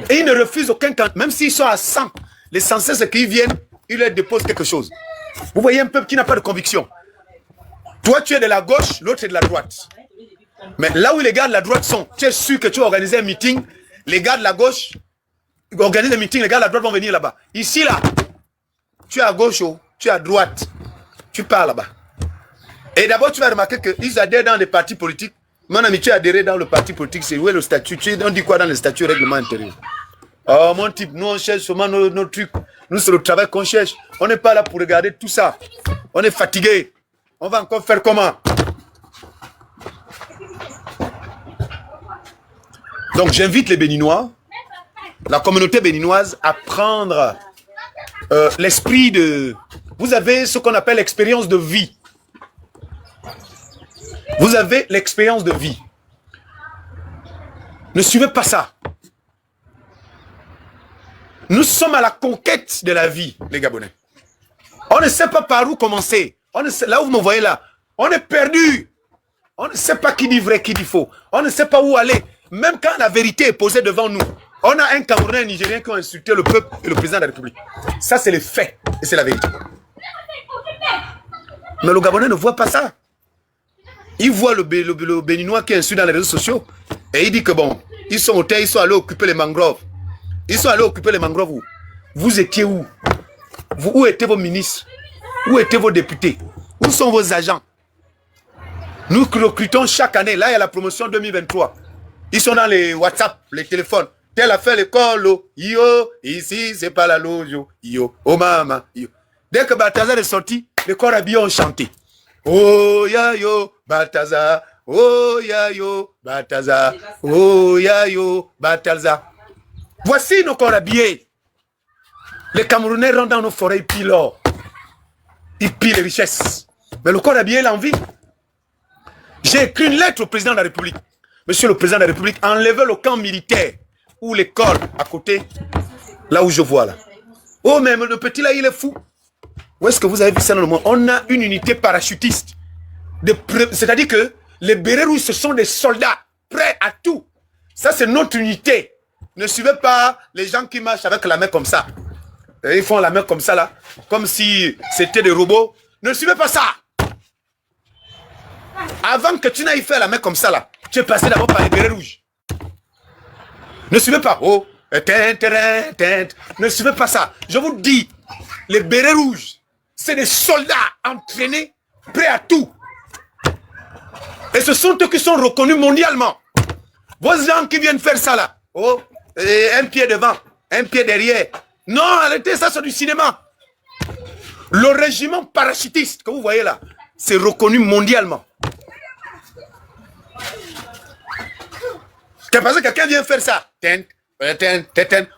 Et ils ne refusent aucun candidat, même s'ils sont à 100. Les 116 qui viennent, ils leur déposent quelque chose. Vous voyez un peuple qui n'a pas de conviction. Toi, tu es de la gauche, l'autre est de la droite. Mais là où les gars de la droite sont, tu es sûr que tu vas organiser un meeting, les gars de la gauche organisent un meeting, les gars de la droite vont venir là-bas. Ici, là, tu es à gauche, tu es à droite, tu pars là-bas. Et d'abord, tu vas remarquer qu'ils adhèrent dans les partis politiques. Mon ami, tu es adhéré dans le parti politique, c'est où est le statut? On dit quoi dans le statut règlement intérieur? Oh mon type, nous on cherche seulement nos trucs. Nous c'est le travail qu'on cherche. On n'est pas là pour regarder tout ça. On est fatigué. On va encore faire comment? Donc j'invite les Béninois, la communauté béninoise à prendre l'esprit de... Vous avez ce qu'on appelle l'expérience de vie. Vous avez l'expérience de vie. Ne suivez pas ça. Nous sommes à la conquête de la vie, les Gabonais. On ne sait pas par où commencer. Là où vous me voyez là, on est perdu. On ne sait pas qui dit vrai, qui dit faux. On ne sait pas où aller. Même quand la vérité est posée devant nous. On a un Camerounais et un Nigérien qui ont insulté le peuple et le président de la République. Ça, c'est les faits. Et c'est la vérité. Mais le Gabonais ne voit pas ça. Il voit le Béninois qui insulte dans les réseaux sociaux. Et il dit que bon, ils sont au terre, ils sont allés occuper les mangroves. Ils sont allés occuper les mangroves où? Vous étiez où? Où étaient vos ministres? Où étaient vos députés? Où sont vos agents? Nous recrutons chaque année. Là, il y a la promotion 2023. Ils sont dans les WhatsApp, les téléphones. Tel a fait l'école, yo, ici, c'est pas la loge, yo, oh maman, yo. Dès que Balthazar est sorti, les corps habillés ont chanté. Oh ya yo, Balthazar, oh ya yo, Balthazar, oh ya yo, Balthazar. Voici nos corps habillés. Les Camerounais rentrent dans nos forêts, ils pillent l'or. Ils pillent les richesses. Mais le corps habillé, il a envie. J'ai écrit une lettre au président de la République. Monsieur le président de la République, enlevez le camp militaire ou l'école à côté, là où je vois là. Oh, mais le petit là, il est fou. Où est-ce que vous avez vu ça dans le monde? On a une unité parachutiste. C'est-à-dire que les bérets rouges, ce sont des soldats prêts à tout. Ça, c'est notre unité. Ne suivez pas les gens qui marchent avec la main comme ça. Ils font la main comme ça là, comme si c'était des robots. Ne suivez pas ça. Avant que tu n'ailles faire la main comme ça là, tu es passé d'abord par les bérets rouges. Ne suivez pas. Oh, ne suivez pas ça. Je vous dis, les bérets rouges, c'est des soldats entraînés, prêts à tout. Et ce sont eux qui sont reconnus mondialement. Vos gens qui viennent faire ça là, oh, un pied devant, un pied derrière. Non, arrêtez ça, c'est du cinéma. Le régiment parachutiste que vous voyez là, c'est reconnu mondialement. Parce que quelqu'un vient faire ça.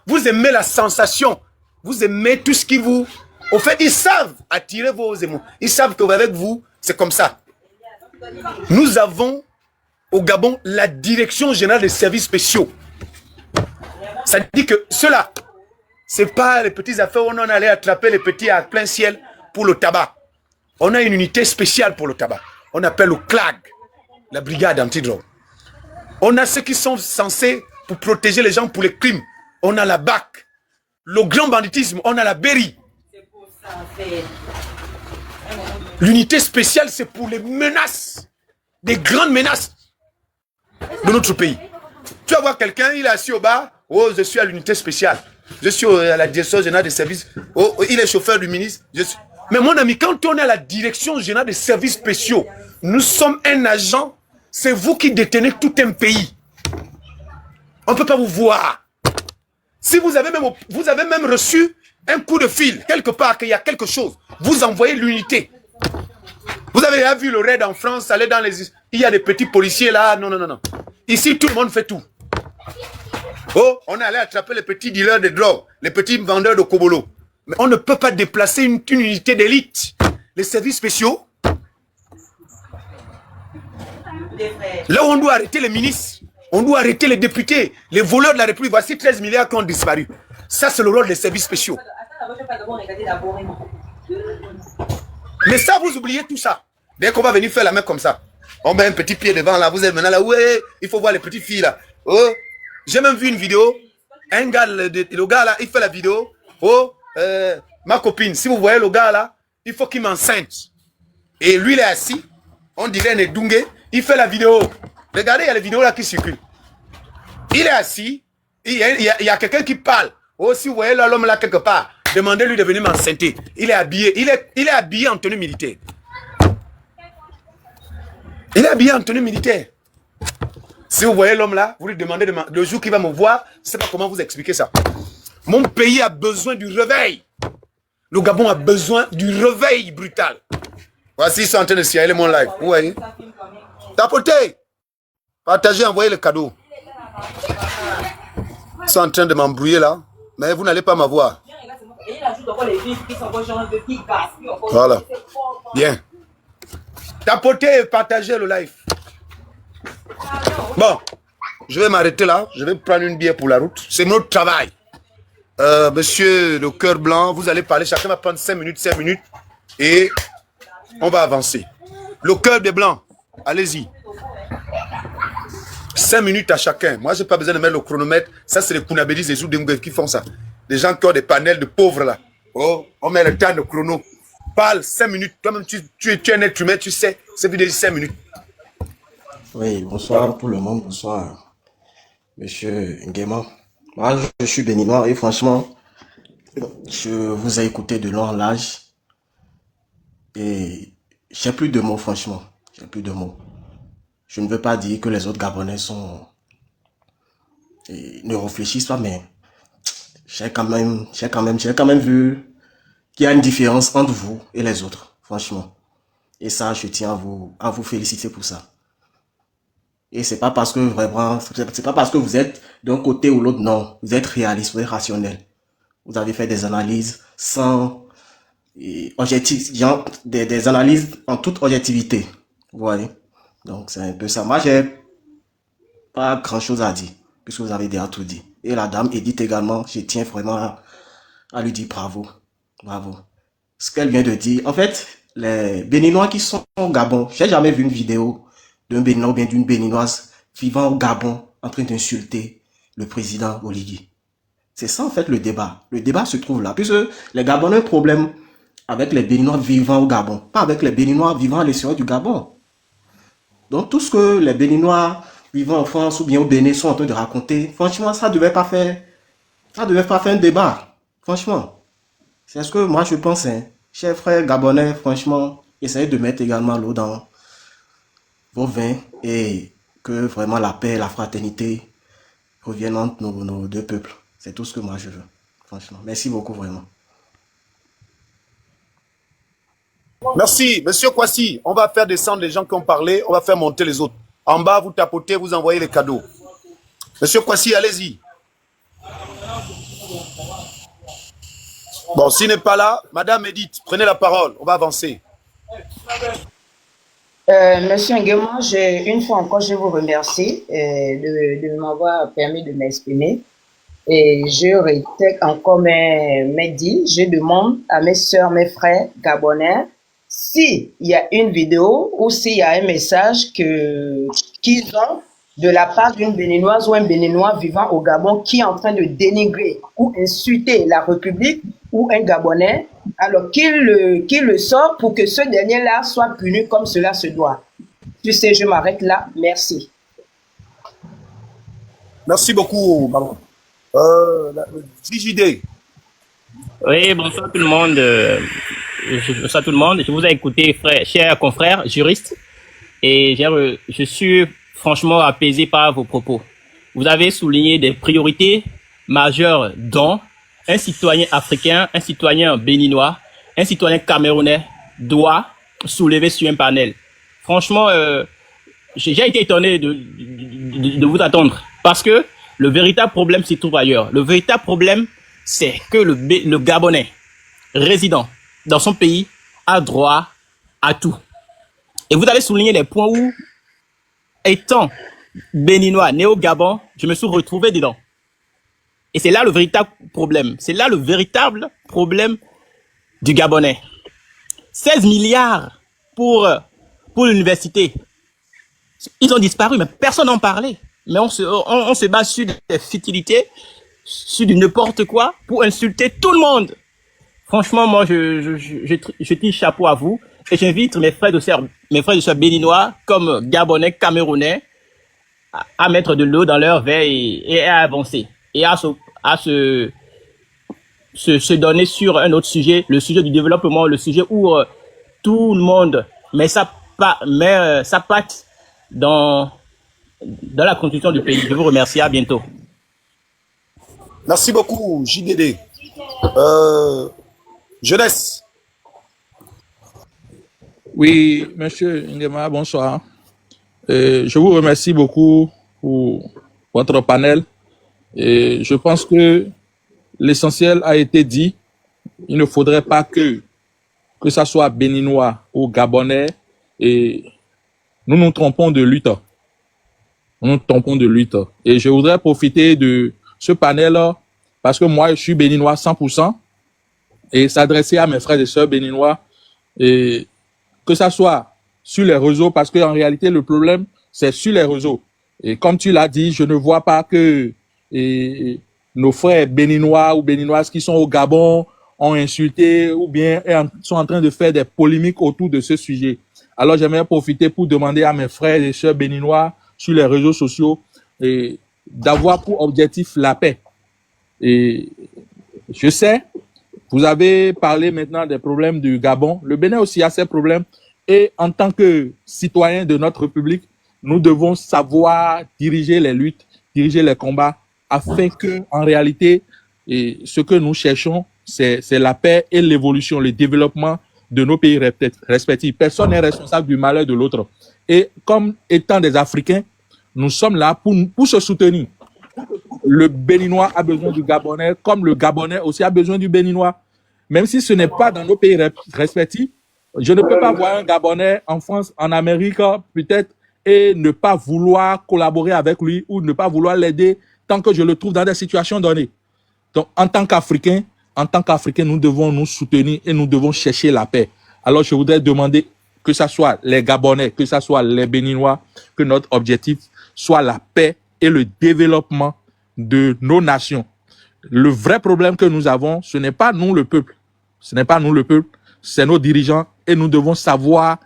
Vous aimez la sensation. Vous aimez tout ce qui vous... Au fait, ils savent attirer vos émotions. Ils savent qu'avec vous, c'est comme ça. Nous avons au Gabon la direction générale des services spéciaux. Ça dit que cela, c'est pas les petites affaires où on en allait attraper les petits à plein ciel pour le tabac. On a une unité spéciale pour le tabac. On appelle le CLAG, la brigade antidrogue. On a ceux qui sont censés pour protéger les gens pour les crimes. On a la BAC. Le grand banditisme, on a la BERI. L'unité spéciale, c'est pour les menaces, des grandes menaces de notre pays. Tu vas voir quelqu'un, il est assis au bar. Oh, je suis à l'unité spéciale. Je suis à la direction générale des services. Oh, il est chauffeur du ministre. Mais mon ami, quand on est à la direction générale des services spéciaux, nous sommes un agent. C'est vous qui détenez tout un pays. On ne peut pas vous voir. Si vous avez même reçu un coup de fil, quelque part, qu'il y a quelque chose, vous envoyez l'unité. Vous avez déjà vu le raid en France, aller dans les... Il y a des petits policiers là, non. Ici, tout le monde fait tout. Oh, on est allé attraper les petits dealers de drogue, les petits vendeurs de Kobolo. Mais on ne peut pas déplacer une unité d'élite. Les services spéciaux, là où on doit arrêter les ministres, on doit arrêter les députés, les voleurs de la République. Voici 13 milliards qui ont disparu. Ça, c'est le rôle des services spéciaux. Mais ça, vous oubliez tout ça. Dès qu'on va venir faire la main comme ça, on met un petit pied devant là, vous êtes maintenant là, ouais, il faut voir les petites filles là. Oh, j'ai même vu une vidéo, un gars, le gars là, il fait la vidéo. Oh, ma copine, si vous voyez le gars là, il faut qu'il m'enceinte. Et lui, il est assis, on dirait Ndungue, il fait la vidéo. Regardez, il y a les vidéos là qui circulent. Il est assis, il y a quelqu'un qui parle. Oh, si vous voyez l'homme là quelque part, demandez-lui de venir m'enceinter. Il est habillé, il est habillé en tenue militaire. Il est habillé en tenue militaire. Si vous voyez l'homme là, vous lui demandez le jour qu'il va me voir, je ne sais pas comment vous expliquer ça. Mon pays a besoin du réveil. Le Gabon a besoin du réveil brutal. Voici, ils sont en train de signaler mon live. Vous voyez? Tapotez. Partagez, envoyez le cadeau. Ils sont en train de m'embrouiller là. Mais vous n'allez pas m'avoir. Voilà. Bien. Tapotez et partagez le live. Bon, je vais m'arrêter là. Je vais prendre une bière pour la route. C'est notre travail. Monsieur le cœur blanc, vous allez parler. Chacun va prendre 5 minutes. Et on va avancer. Le cœur des blancs, allez-y. 5 minutes à chacun. Moi, je n'ai pas besoin de mettre le chronomètre. Ça, c'est les Kounabédis et les Zoudengouef qui font ça. Les gens qui ont des panels de pauvres là. Oh, on met le temps de chrono. Parle 5 minutes. Toi-même, tu es un être humain, tu sais. C'est vidéo 5 minutes. Oui, bonsoir tout le monde, bonsoir. Monsieur Nguema. Moi, je suis béninois et franchement, je vous ai écouté de long en large et j'ai plus de mots, franchement. J'ai plus de mots. Je ne veux pas dire que les autres Gabonais ne réfléchissent pas, mais j'ai quand même vu qu'il y a une différence entre vous et les autres, franchement. Et ça, je tiens à vous féliciter pour ça. Et c'est pas parce que vraiment, c'est pas parce que vous êtes d'un côté ou l'autre, non. Vous êtes réaliste, vous êtes rationnel. Vous avez fait des analyses sans des analyses en toute objectivité. Vous voyez? Donc c'est un peu ça. Moi, j'ai pas grand chose à dire, puisque vous avez déjà tout dit. Et la dame Edith également, je tiens vraiment à lui dire bravo. Bravo. Ce qu'elle vient de dire, en fait, les Béninois qui sont au Gabon, j'ai jamais vu une vidéo d'un Béninois ou bien d'une Béninoise vivant au Gabon en train d'insulter le président Oligui. C'est ça en fait le débat. Le débat se trouve là, puisque les Gabonais ont un problème avec les Béninois vivant au Gabon, pas avec les Béninois vivant à l'extérieur du Gabon. Donc tout ce que les Béninois vivant en France ou bien au Bénin sont en train de raconter, franchement, ça devait pas faire un débat. Franchement. C'est ce que moi je pense, hein. Chers frères Gabonais, franchement, essayez de mettre également l'eau dans vos vins et que vraiment la paix et la fraternité reviennent entre nos deux peuples. C'est tout ce que moi je veux. Franchement. Merci beaucoup, vraiment. Merci, monsieur Kwasi. On va faire descendre les gens qui ont parlé, on va faire monter les autres. En bas, vous tapotez, vous envoyez les cadeaux. Monsieur Kwasi, allez-y. Bon, s'il n'est pas là, Madame Edith, prenez la parole, on va avancer. Monsieur Nguema, une fois encore, je vous remercie de m'avoir permis de m'exprimer. Et je répète encore mes dits, je demande à mes soeurs, mes frères gabonais, s'il y a une vidéo ou s'il y a un message qu'ils ont de la part d'une Béninoise ou un Béninois vivant au Gabon qui est en train de dénigrer ou insulter la République ou un Gabonais, alors qu'il le sort pour que ce dernier-là soit puni comme cela se doit. Tu sais, je m'arrête là. Merci. Merci beaucoup, maman. JJD. Oui, bonsoir tout le monde. Bonsoir tout le monde. Je vous ai écouté, chers confrères, juristes, et je suis franchement apaisé par vos propos. Vous avez souligné des priorités majeures dont un citoyen africain, un citoyen béninois, un citoyen camerounais doit soulever sur un panel. Franchement, j'ai été étonné de vous attendre parce que le véritable problème se trouve ailleurs. Le véritable problème, c'est que le Gabonais résident dans son pays a droit à tout. Et vous allez souligner les points où, étant béninois, né au Gabon, je me suis retrouvé dedans. Et c'est là le véritable problème. C'est là le véritable problème du Gabonais. 16 milliards pour l'université. Ils ont disparu, mais personne n'en parlait. Mais on se base sur des futilités, sur du n'importe quoi, pour insulter tout le monde. Franchement, moi, je tire chapeau à vous. Et j'invite mes frères et sœurs béninois, comme Gabonais, Camerounais, à mettre de l'eau dans leur verre et à avancer. Et à se donner sur un autre sujet, le sujet du développement, le sujet où tout le monde met sa patte dans la construction du pays. Je vous remercie, à bientôt. Merci beaucoup, JDD. Jeunesse. Oui, monsieur Nguema, bonsoir. Je vous remercie beaucoup pour votre panel. Et je pense que l'essentiel a été dit. Il ne faudrait pas que ça soit béninois ou gabonais, et nous nous trompons de lutte. Nous nous trompons de lutte. Et je voudrais profiter de ce panel parce que moi, je suis béninois 100% et s'adresser à mes frères et sœurs béninois, et que ça soit sur les réseaux, parce qu'en réalité, le problème, c'est sur les réseaux. Et comme tu l'as dit, je ne vois pas que nos frères béninois ou béninoises qui sont au Gabon ont insulté ou bien sont en train de faire des polémiques autour de ce sujet. Alors, j'aimerais profiter pour demander à mes frères et sœurs béninois sur les réseaux sociaux d'avoir pour objectif la paix. Et je sais, vous avez parlé maintenant des problèmes du Gabon. Le Bénin aussi a ses problèmes. Et en tant que citoyens de notre République, nous devons savoir diriger les luttes, diriger les combats, afin que, en réalité, ce que nous cherchons, c'est la paix et l'évolution, le développement de nos pays respectifs. Personne n'est responsable du malheur de l'autre. Et comme étant des Africains, nous sommes là pour se soutenir. Le Béninois a besoin du Gabonais, comme le Gabonais aussi a besoin du Béninois. Même si ce n'est pas dans nos pays respectifs, je ne peux pas voir un Gabonais en France, en Amérique, peut-être, et ne pas vouloir collaborer avec lui ou ne pas vouloir l'aider tant que je le trouve dans des situations données. Donc, en tant qu'Africains, nous devons nous soutenir et nous devons chercher la paix. Alors, je voudrais demander que ce soit les Gabonais, que ce soit les Béninois, que notre objectif soit la paix et le développement de nos nations. Le vrai problème que nous avons, ce n'est pas nous le peuple. Ce n'est pas nous le peuple, c'est nos dirigeants et nous devons savoir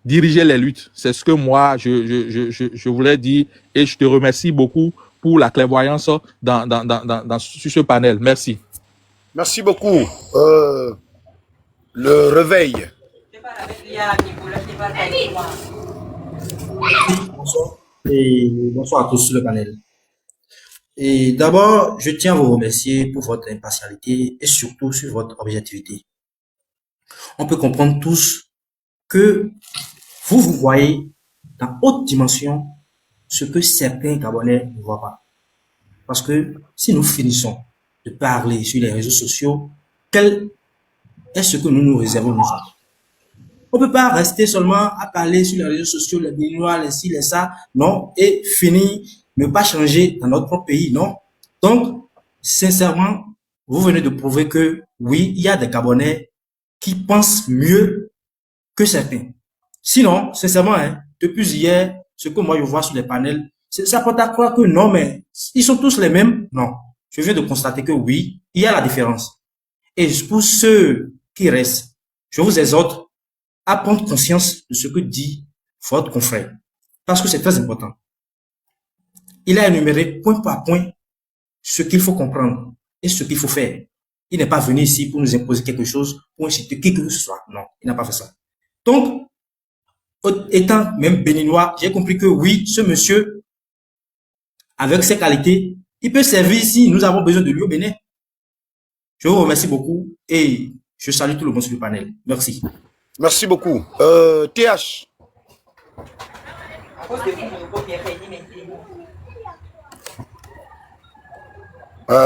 diriger les luttes. C'est ce que moi, je voulais dire et je te remercie beaucoup pour la clairvoyance sur ce panel. Merci. Merci beaucoup. Le réveil. Bonsoir. Et bonsoir à tous sur le panel. Et d'abord, je tiens à vous remercier pour votre impartialité et surtout sur votre objectivité. On peut comprendre tous que vous voyez dans haute dimension ce que certains Gabonais ne voient pas. Parce que si nous finissons de parler sur les réseaux sociaux, quel est ce que nous nous réservons nous autres? On ne peut pas rester seulement à parler sur les réseaux sociaux, les Béninois, les ci, les ça, non, et finir, ne pas changer dans notre propre pays, non. Donc, sincèrement, vous venez de prouver que, oui, il y a des Gabonais qui pensent mieux que certains. Sinon, sincèrement, depuis hier, ce que moi je vois sur les panels, ça porte à croire que non, mais ils sont tous les mêmes. Non. Je viens de constater que oui, il y a la différence. Et pour ceux qui restent, je vous exhorte à prendre conscience de ce que dit votre confrère. Parce que c'est très important. Il a énuméré point par point ce qu'il faut comprendre et ce qu'il faut faire. Il n'est pas venu ici pour nous imposer quelque chose, pour inciter qui que ce soit. Non, il n'a pas fait ça. Donc, étant même béninois, j'ai compris que oui, ce monsieur, avec ses qualités, il peut servir si nous avons besoin de lui au Bénin. Je vous remercie beaucoup et je salue tout le monde sur le panel. Merci. Merci beaucoup. TH.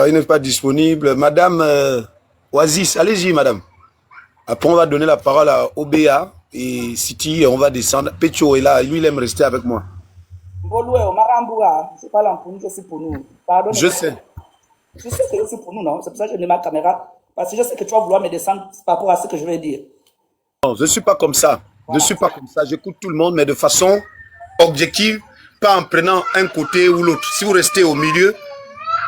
Il n'est pas disponible. Madame Oasis, allez-y, madame. Après, on va donner la parole à OBA et City, on va descendre. Pecho est là, lui, il aime rester avec moi. C'est pas l'ampoule, je suis pour nous. Pardon. Je sais. Je sais que je suis pour nous, non? C'est pour ça que je mets ma caméra. Parce que je sais que tu vas vouloir me descendre par rapport à ce que je vais dire. Non, je ne suis pas comme ça. Voilà. Je ne suis pas comme ça. J'écoute tout le monde, mais de façon objective, pas en prenant un côté ou l'autre. Si vous restez au milieu,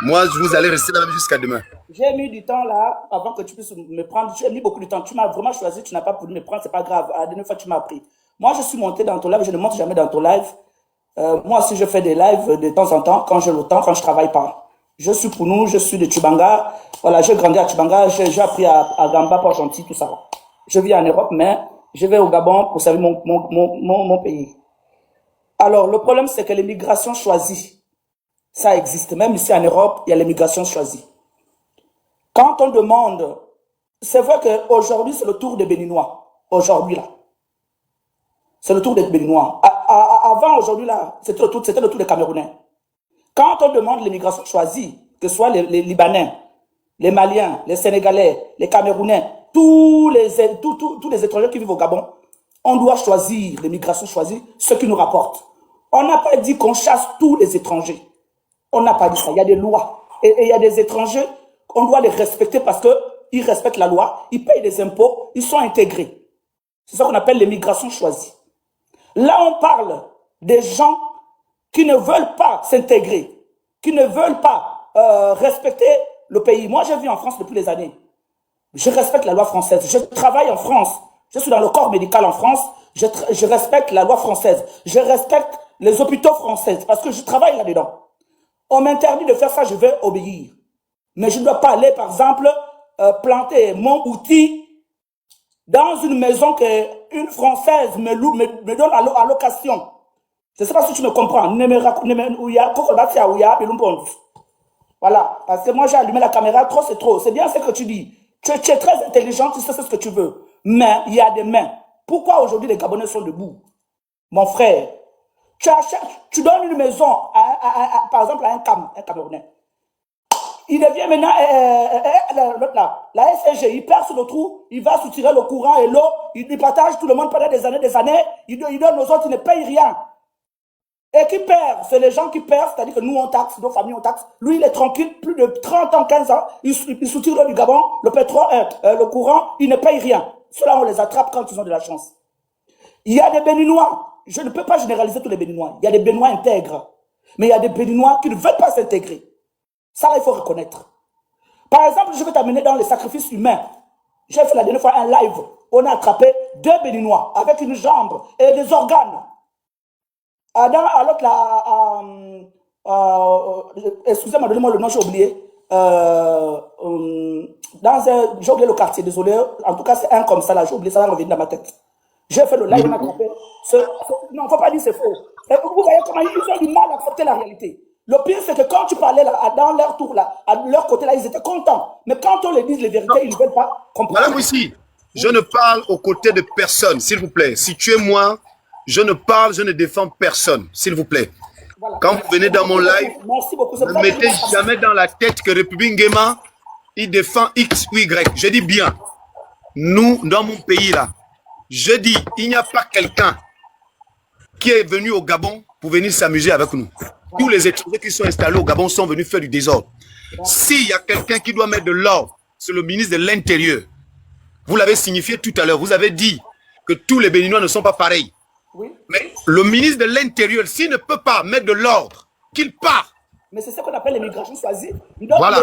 moi, vous allez rester là jusqu'à demain. J'ai mis du temps là, avant que tu puisses me prendre. J'ai mis beaucoup de temps. Tu m'as vraiment choisi, tu n'as pas voulu me prendre, c'est pas grave. La dernière fois, tu m'as pris. Moi, je suis monté dans ton live, je ne monte jamais dans ton live. Moi aussi, je fais des lives de temps en temps, quand j'ai le temps, quand je travaille pas. Je suis pour nous, je suis de Tubanga. Voilà, j'ai grandi à Tubanga, j'ai appris à Gamba, Port-Gentil, tout ça. Je vis en Europe, mais je vais au Gabon pour servir mon pays. Alors, le problème, c'est que l'immigration choisie, ça existe. Même ici en Europe, il y a l'immigration choisie. Quand on demande, c'est vrai qu'aujourd'hui, c'est le tour des Béninois. Aujourd'hui, là. C'est le tour des Béninois. Avant, aujourd'hui, là, c'était le tour des Camerounais. Quand on demande l'immigration choisie, que ce soit les Libanais, les Maliens, les Sénégalais, les Camerounais, tous les étrangers qui vivent au Gabon, on doit choisir l'immigration choisie, ce qui nous rapporte. On n'a pas dit qu'on chasse tous les étrangers. On n'a pas dit ça. Il y a des lois. Et il y a des étrangers, on doit les respecter parce qu'ils respectent la loi, ils payent des impôts, ils sont intégrés. C'est ça qu'on appelle l'immigration choisie. Là, on parle des gens qui ne veulent pas s'intégrer, qui ne veulent pas respecter le pays. Moi, je vis en France depuis des années. Je respecte la loi française. Je travaille en France. Je suis dans le corps médical en France. Je respecte la loi française. Je respecte les hôpitaux français parce que je travaille là-dedans. On m'interdit de faire ça, je vais obéir. Mais je ne dois pas aller, par exemple, planter mon outil dans une maison qu'une Française me donne à location. Je ne sais pas si tu me comprends. Voilà, parce que moi j'ai allumé la caméra, trop c'est trop. C'est bien ce que tu dis. Tu es très intelligent, tu sais ce que tu veux. Mais il y a des mains. Pourquoi aujourd'hui les Gabonais sont debout? Mon frère, tu donnes une maison, par exemple à un Camerounais. Il devient maintenant, la SCG, il perce le trou, il va soutirer le courant et l'eau, il partage tout le monde pendant des années, il donne aux autres, il ne paye rien. Et qui perd? C'est les gens qui perdent, c'est-à-dire que nous on taxe, nos familles on taxe. Lui il est tranquille, plus de 30 ans, 15 ans, il soutire l'eau du Gabon, le pétrole, le courant, il ne paye rien. Ceux-là on les attrape quand ils ont de la chance. Il y a des Béninois, je ne peux pas généraliser tous les Béninois, il y a des Béninois intègres, mais il y a des Béninois qui ne veulent pas s'intégrer. Ça, là, il faut reconnaître. Par exemple, je vais t'amener dans les sacrifices humains. J'ai fait la dernière fois un live. On a attrapé 2 Béninois avec une jambe et des organes. Excusez-moi, donnez-moi le nom, j'ai oublié. J'ai oublié le quartier, désolé. En tout cas, c'est un comme ça, là. J'ai oublié, ça va revenir dans ma tête. J'ai fait le live, on a attrapé. Non, il ne faut pas dire c'est faux. Et vous voyez comment ils ont du mal à accepter la réalité. Le pire, c'est que quand tu parlais là, dans leur tour, là, à leur côté, là, ils étaient contents. Mais quand on les dit les vérités, ils ne veulent pas comprendre. Madame ici, je ne parle aux côtés de personne, s'il vous plaît. Si tu es moi, je ne parle, je ne défends personne, s'il vous plaît. Voilà. Quand vous venez dans mon live, ne mettez jamais dans la tête que République Nguema, il défend X ou Y. Je dis bien, nous, dans mon pays là, je dis, il n'y a pas quelqu'un qui est venu au Gabon pour venir s'amuser avec nous. Tous les étrangers qui sont installés au Gabon sont venus faire du désordre. S'il y a quelqu'un qui doit mettre de l'ordre, c'est le ministre de l'Intérieur. Vous l'avez signifié tout à l'heure. Vous avez dit que tous les Béninois ne sont pas pareils. Oui. Mais le ministre de l'Intérieur, s'il ne peut pas mettre de l'ordre, qu'il part. Mais c'est ce qu'on appelle l'immigration choisie. Voilà,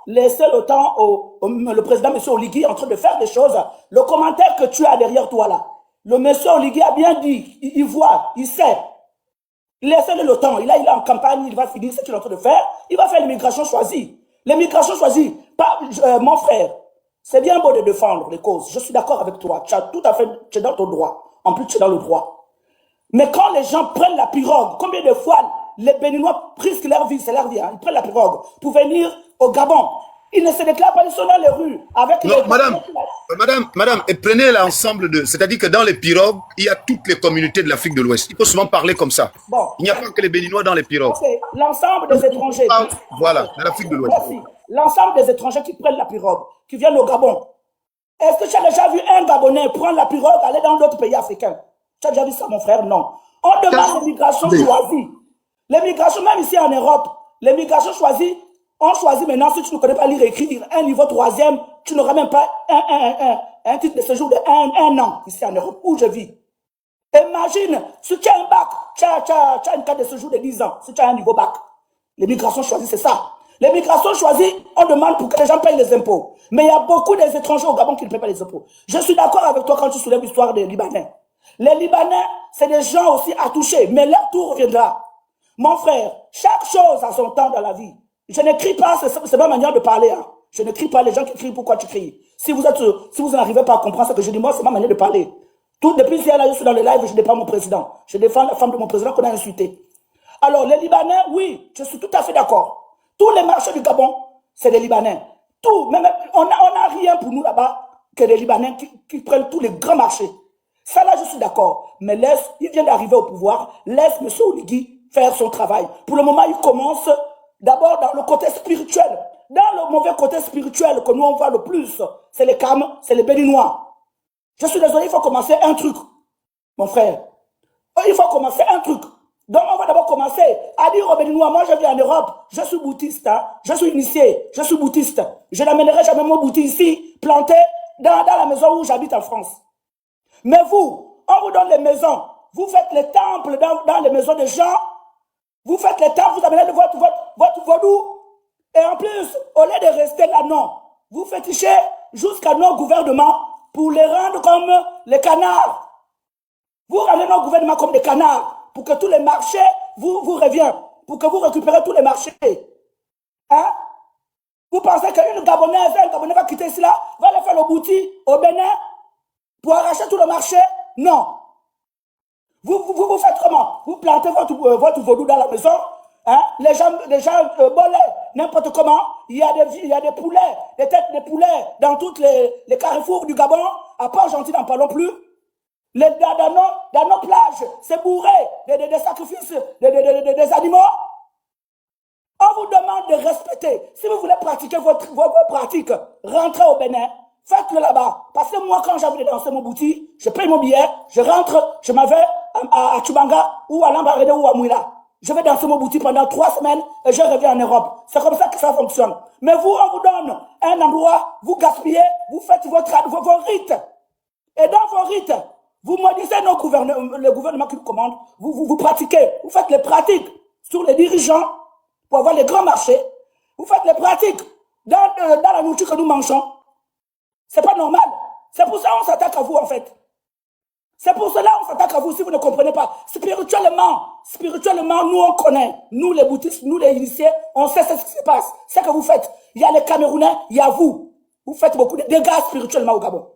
laissez le temps le président, M. Oligui, en train de faire des choses. Le commentaire que tu as derrière toi là, le M. Oligui a bien dit, il voit, il sait. Laissez-le le temps. Il est en campagne, il va finir ce qu'il est en train de faire. Il va faire l'immigration choisie. L'immigration choisie, mon frère, c'est bien beau de défendre les causes. Je suis d'accord avec toi. Tu as tout à fait, tu es dans ton droit. En plus, tu es dans le droit. Mais quand les gens prennent la pirogue, combien de fois les Béninois risquent leur vie, c'est leur vie, hein, ils prennent la pirogue pour venir au Gabon. Ils ne se déclarent pas, ils sont dans les rues. Avec non, madame, et prenez l'ensemble de... C'est-à-dire que dans les pirogues, il y a toutes les communautés de l'Afrique de l'Ouest. Il faut souvent parler comme ça. Bon. Il n'y a pas que les Béninois dans les pirogues. Okay. L'ensemble des étrangers... Voilà, de l'Afrique de l'Ouest. L'ensemble des étrangers qui prennent la pirogue, qui viennent au Gabon. Est-ce que tu as déjà vu un Gabonais prendre la pirogue, aller dans d'autres pays africains? Tu as déjà vu ça, mon frère? Non. On demande l'immigration choisie. L'immigration, même ici en Europe, l'immigration choisie, on choisit maintenant, si tu ne connais pas lire et écrire, un niveau 3e, tu n'auras même pas un titre de séjour de un an ici en Europe, où je vis. Imagine, si tu as un bac, tu as une carte de séjour de 10 ans, si tu as un niveau bac. L'immigration choisie, c'est ça. L'immigration choisie, on demande pour que les gens payent les impôts. Mais il y a beaucoup des étrangers au Gabon qui ne paient pas les impôts. Je suis d'accord avec toi quand tu soulèves l'histoire des Libanais. Les Libanais, c'est des gens aussi à toucher, mais leur tour reviendra. Mon frère, chaque chose a son temps dans la vie. Je ne crie pas, c'est ma manière de parler. Hein. Je ne crie pas, les gens qui crient, pourquoi tu cries? Si vous n'arrivez pas à comprendre ce que je dis, moi, c'est ma manière de parler. Depuis hier, là, je suis dans les lives, je défends mon président. Je défends la femme de mon président qu'on a insulté. Alors, les Libanais, oui, je suis tout à fait d'accord. Tous les marchés du Gabon, c'est des Libanais. Tout, même, on n'a rien pour nous là-bas que des Libanais qui prennent tous les grands marchés. Ça, là, je suis d'accord. Mais il vient d'arriver au pouvoir, laisse M. Oligui faire son travail. Pour le moment, il commence d'abord dans le côté spirituel. Dans le mauvais côté spirituel que nous on voit le plus, c'est les Cam, c'est les Béninois. Je suis désolé, il faut commencer un truc, mon frère. Il faut commencer un truc. Donc on va d'abord commencer à dire aux Béninois, moi je vis en Europe, je suis boutiste, hein, je suis initié, je suis boutiste. Je n'amènerai jamais mon bouti ici, planté dans la maison où j'habite en France. Mais vous, on vous donne les maisons, vous faites les temples dans les maisons des gens, vous faites les temples, vous amenez votre vaudou. Et en plus, au lieu de rester là, non. Vous fétichez jusqu'à nos gouvernements pour les rendre comme les canards. Vous rendez nos gouvernements comme des canards pour que tous les marchés vous reviennent. pour que vous récupérez tous les marchés. Hein? Vous pensez qu'une Gabonaise, un Gabonais va quitter ici là, va aller faire le bouti au Bénin pour arracher tout le marché? Non. Vous faites comment? Vous plantez votre vaudou dans la maison, hein? Les gens bolés, n'importe comment. Il y a des poulets, des têtes de poulets dans tous les carrefours du Gabon. À part Gentil, n'en parlons plus. Dans nos plages, c'est bourré des sacrifices des animaux. On vous demande de respecter. Si vous voulez pratiquer vos pratiques, rentrez au Bénin, faites-le là-bas. Parce que moi, quand j'ai envie de danser mon bouti, je paye mon billet, je rentre, je m'en vais à Chubanga ou à Lambaréné ou à Mouila. Je vais danser mon bouti pendant 3 semaines et je reviens en Europe. C'est comme ça que ça fonctionne. Mais vous, on vous donne un endroit, vous gaspillez, vous faites vos rites. Et dans vos rites, vous maudissez le gouvernement qui vous commande, vous pratiquez, vous faites les pratiques sur les dirigeants pour avoir les grands marchés, vous faites les pratiques dans la nourriture que nous mangeons. C'est pas normal. C'est pour ça qu'on s'attaque à vous en fait. C'est pour cela qu'on s'attaque à vous si vous ne comprenez pas. Spirituellement, nous on connaît. Nous les bouddhistes, nous les initiés, on sait ce qui se passe. C'est ce que vous faites. Il y a les Camerounais, il y a vous. Vous faites beaucoup de dégâts spirituellement au Gabon.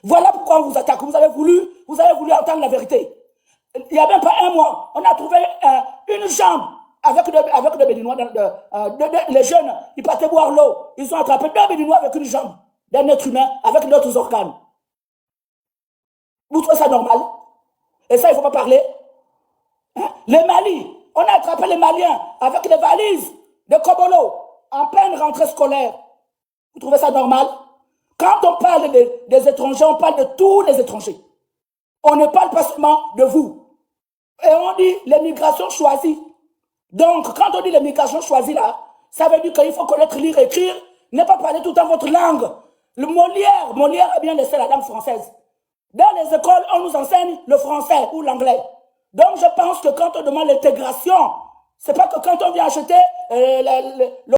Voilà pourquoi on vous attaque. Vous avez voulu entendre la vérité. Il n'y a même pas un mois, on a trouvé une jambe avec deux Béninois, les jeunes, ils partaient boire l'eau. Ils ont attrapé 2 Béninois avec une jambe d'un être humain avec d'autres organes. Vous trouvez ça normal? Et ça, il ne faut pas parler. Hein? Les Mali, on a attrapé les Maliens avec des valises de Kobolo en pleine rentrée scolaire. Vous trouvez ça normal? Quand on parle des étrangers, on parle de tous les étrangers. On ne parle pas seulement de vous. Et on dit les migrations choisies. Donc, quand on dit les migrations choisies là, ça veut dire qu'il faut connaître lire et écrire, ne pas parler tout le temps votre langue. Le Molière a bien laissé la langue française. Dans les écoles, on nous enseigne le français ou l'anglais. Donc, je pense que quand on demande l'intégration, c'est pas que quand on vient acheter